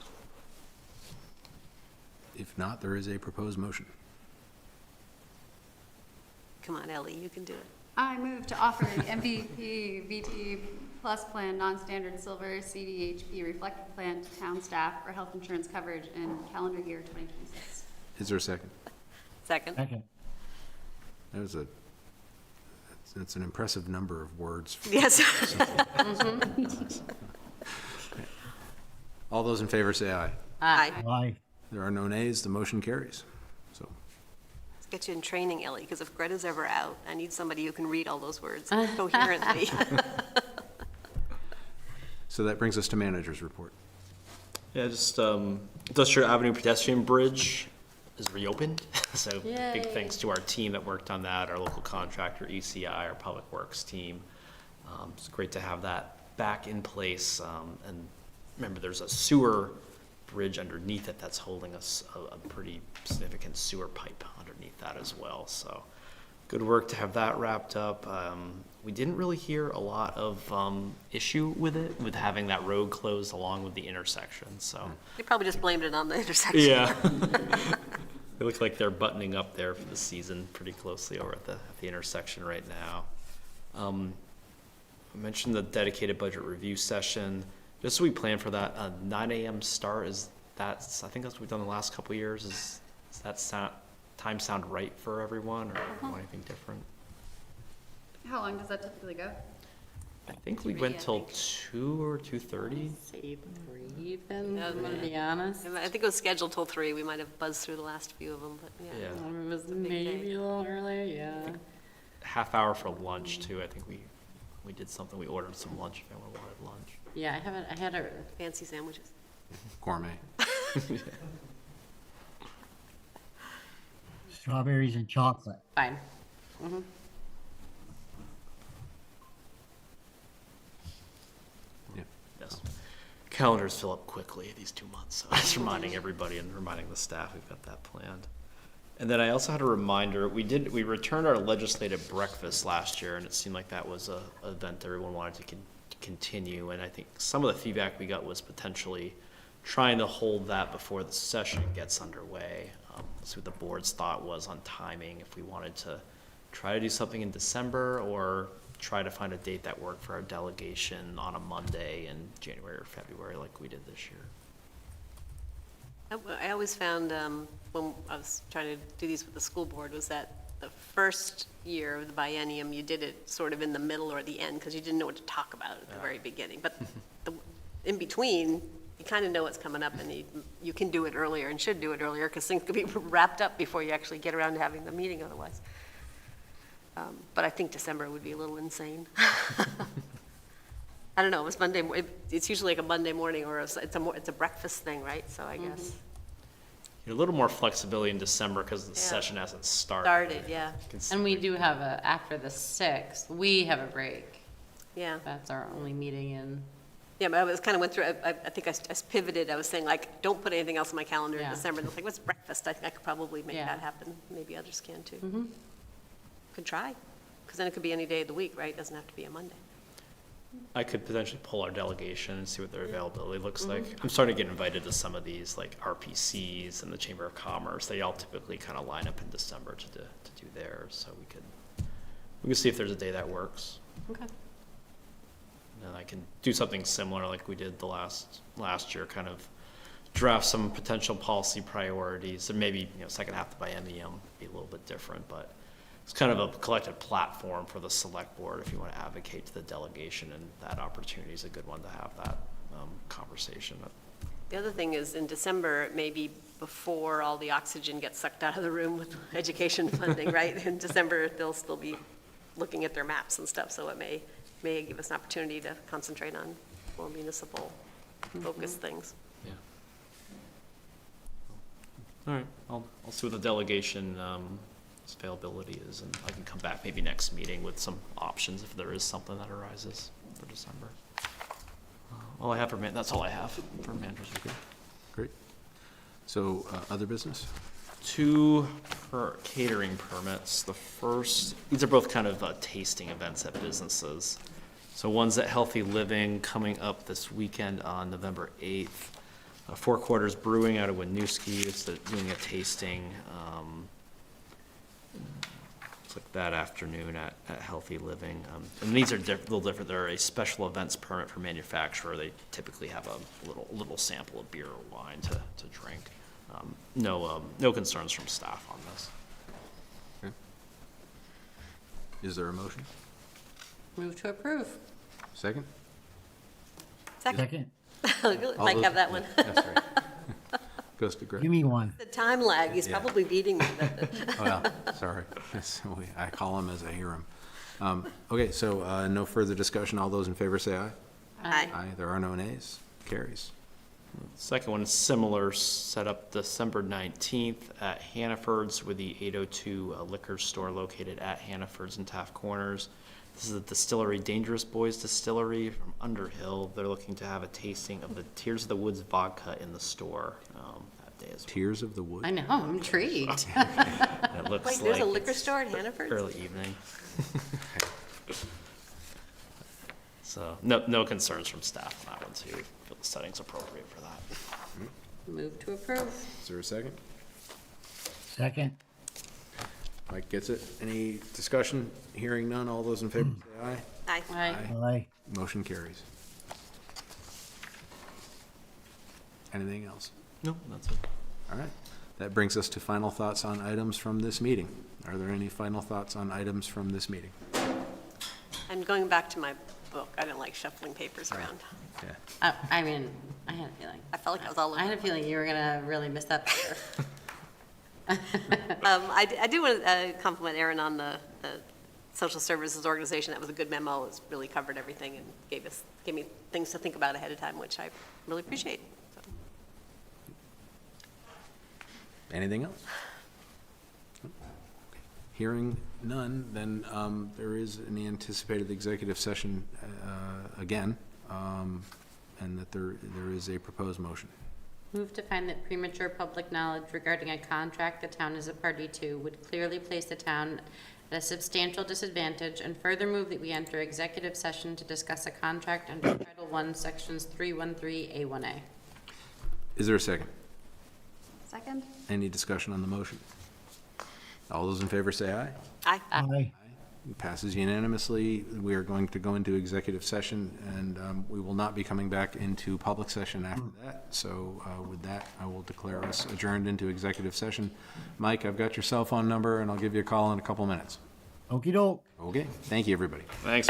If not, there is a proposed motion. Come on, Ellie, you can do it. I move to offer the MVP VT Plus Plan non-standard silver CDHP reflective plan to town staff for health insurance coverage in calendar year 2026. Is there a second? Second. Second. That's an impressive number of words. Yes. All those in favor say aye. Aye. Aye. There are no nays, the motion carries. So, Let's get you in training, Ellie, because if Greta's ever out, I need somebody who can read all those words coherently. so that brings us to manager's report. Yeah, just Industrial Avenue pedestrian bridge is reopened. So big thanks to our team that worked on that, our local contractor, ECI, our public works team. It's great to have that back in place. And remember, there's a sewer bridge underneath it that's holding us a pretty significant sewer pipe underneath that as well. So good work to have that wrapped up. We didn't really hear a lot of issue with it, with having that road closed along with the intersection. So They probably just blamed it on the intersection. yeah, it looks like they're buttoning up there for the season pretty closely over at the intersection right now. I mentioned the dedicated budget review session. Just so we plan for that 9 a.m. start, I think that's what we've done the last couple of years. Does that time sound right for everyone, or anything different? How long does that typically go? I think we went till 2 or 2:30. Say 3 even, I'm gonna be honest. I think it was scheduled till 3. We might have buzzed through the last few of them, but yeah. It was a big maybe day. a little earlier, yeah. Half hour for lunch too. I think we did something. We ordered some lunch if anyone wanted lunch. Yeah, I had a Fancy sandwiches. Gourmet. Strawberries and chocolate. Fine. Yes. Calendars fill up quickly these 2 months, so I was reminding everybody and reminding the staff we've got that planned. And then I also had a reminder, we returned our legislative breakfast last year, and it seemed like that was a event that everyone wanted to continue, and I think some of the feedback we got was potentially trying to hold that before the session gets underway. See what the board's thought was on timing, if we wanted to try to do something in December or try to find a date that worked for our delegation on a Monday in January or February like we did this year. I always found, when I was trying to do these with the school board, was that the first year of the biennium, you did it sort of in the middle or the end, because you didn't know what to talk about at the very beginning. But in between, you kind of know what's coming up, and you can do it earlier and should do it earlier, because things could be wrapped up before you actually get around to having the meeting otherwise. But I think December would be a little insane. I don't know, it's Monday, it's usually like a Monday morning, or it's a breakfast thing, right? So I guess. You're a little more flexibility in December because the session hasn't started. Yeah. And we do have after the 6th, we have a break. Yeah. That's our only meeting in. Yeah, but I was kind of went through, I think I pivoted, I was saying like, don't put anything else on my calendar in Yeah. December. And I was like, what's breakfast? I think I could probably make Yeah. that happen. Maybe others can too. Could try, because then it could be any day of the week, right? It doesn't have to be a Monday. I could potentially pull our delegation and see what their availability looks like. I'm starting to get invited to some of these, like RPCs and the Chamber of Commerce. They all typically kind of line up in December to do theirs, so we can see if there's a day that works. Okay. And I can do something similar like we did the last year, kind of draft some potential policy priorities, and maybe, second half of the biennium be a little bit different, but it's kind of a collective platform for the select board if you want to advocate to the delegation, and that opportunity is a good one to have that conversation. The other thing is in December, maybe before all the oxygen gets sucked out of the room with education funding, right? In December, they'll still be looking at their maps and stuff, so it may give us an opportunity to concentrate on more municipal focused things. Yeah. All right, I'll see what the delegation availability is, and I can come back maybe next meeting with some options if there is something that arises for December. That's all I have for manager's review. Great. So, other business? 2 catering permits. The first, these are both kind of tasting events at businesses. So one's at Healthy Living coming up this weekend on November 8th. Four Quarters Brewing out of Winooski is doing a tasting. It's like that afternoon at Healthy Living. And these are a little different. They're a special events permit for manufacturer. They typically have a little sample of beer or wine to drink. No concerns from staff on this. Okay. Is there a motion? Move to approve. Second? Second, Mike have that one. That's right. Goes to Greg. give me one. The time lag, he's Yeah. probably beating me. Oh, well, sorry. I call him as I hear him. Okay, so no further discussion. All those in favor say aye. Aye. Aye. There are no nays. Carries. Second one is similar, set up December 19th at Hannaford's with the 802 liquor store located at Hannaford's in Taft Corners. This is a distillery, Dangerous Boys Distillery from Underhill. They're looking to have a tasting of the Tears of the Woods vodka in the store that day as well. Tears of the Wood. I know, I'm intrigued. It looks Wait, there's a like liquor it's store at Hannaford's? early evening. So no concerns from staff on that one too. Feel the setting's appropriate for that. Move to approve. Is there a second? Second, Mike gets it. Any discussion? Hearing none. All those in favor say aye. Aye. Aye. aye. Motion carries. Anything else? No, that's it. All right. That brings us to final thoughts on items from this meeting. Are there any final thoughts on items from this meeting? And going back to my book, I didn't like shuffling papers around. Yeah. I mean, I had a feeling. I felt like I was all over. I had a feeling you were gonna really miss that picture. I do want to compliment Erin on the social services organization. That was a good memo. It really covered everything and gave me things to think about ahead of time, which I really appreciate. So. Anything else? Hearing none, then there is an anticipated executive session again, and that there is a proposed motion. Move to find that premature public knowledge regarding a contract the town is a party to would clearly place the town at a substantial disadvantage, and further move that we enter executive session to discuss a contract under Title I, Sections 313A1A. Is there a second? Second? Any discussion on the motion? All those in favor say aye. Aye. Aye. It passes unanimously. We are going to go into executive session, and we will not be coming back into public session after that. So with that, I will declare us adjourned into executive session. Mike, I've got your cell phone number, and I'll give you a call in a couple minutes. Okey-doke. Okay, thank you, everybody. Thanks.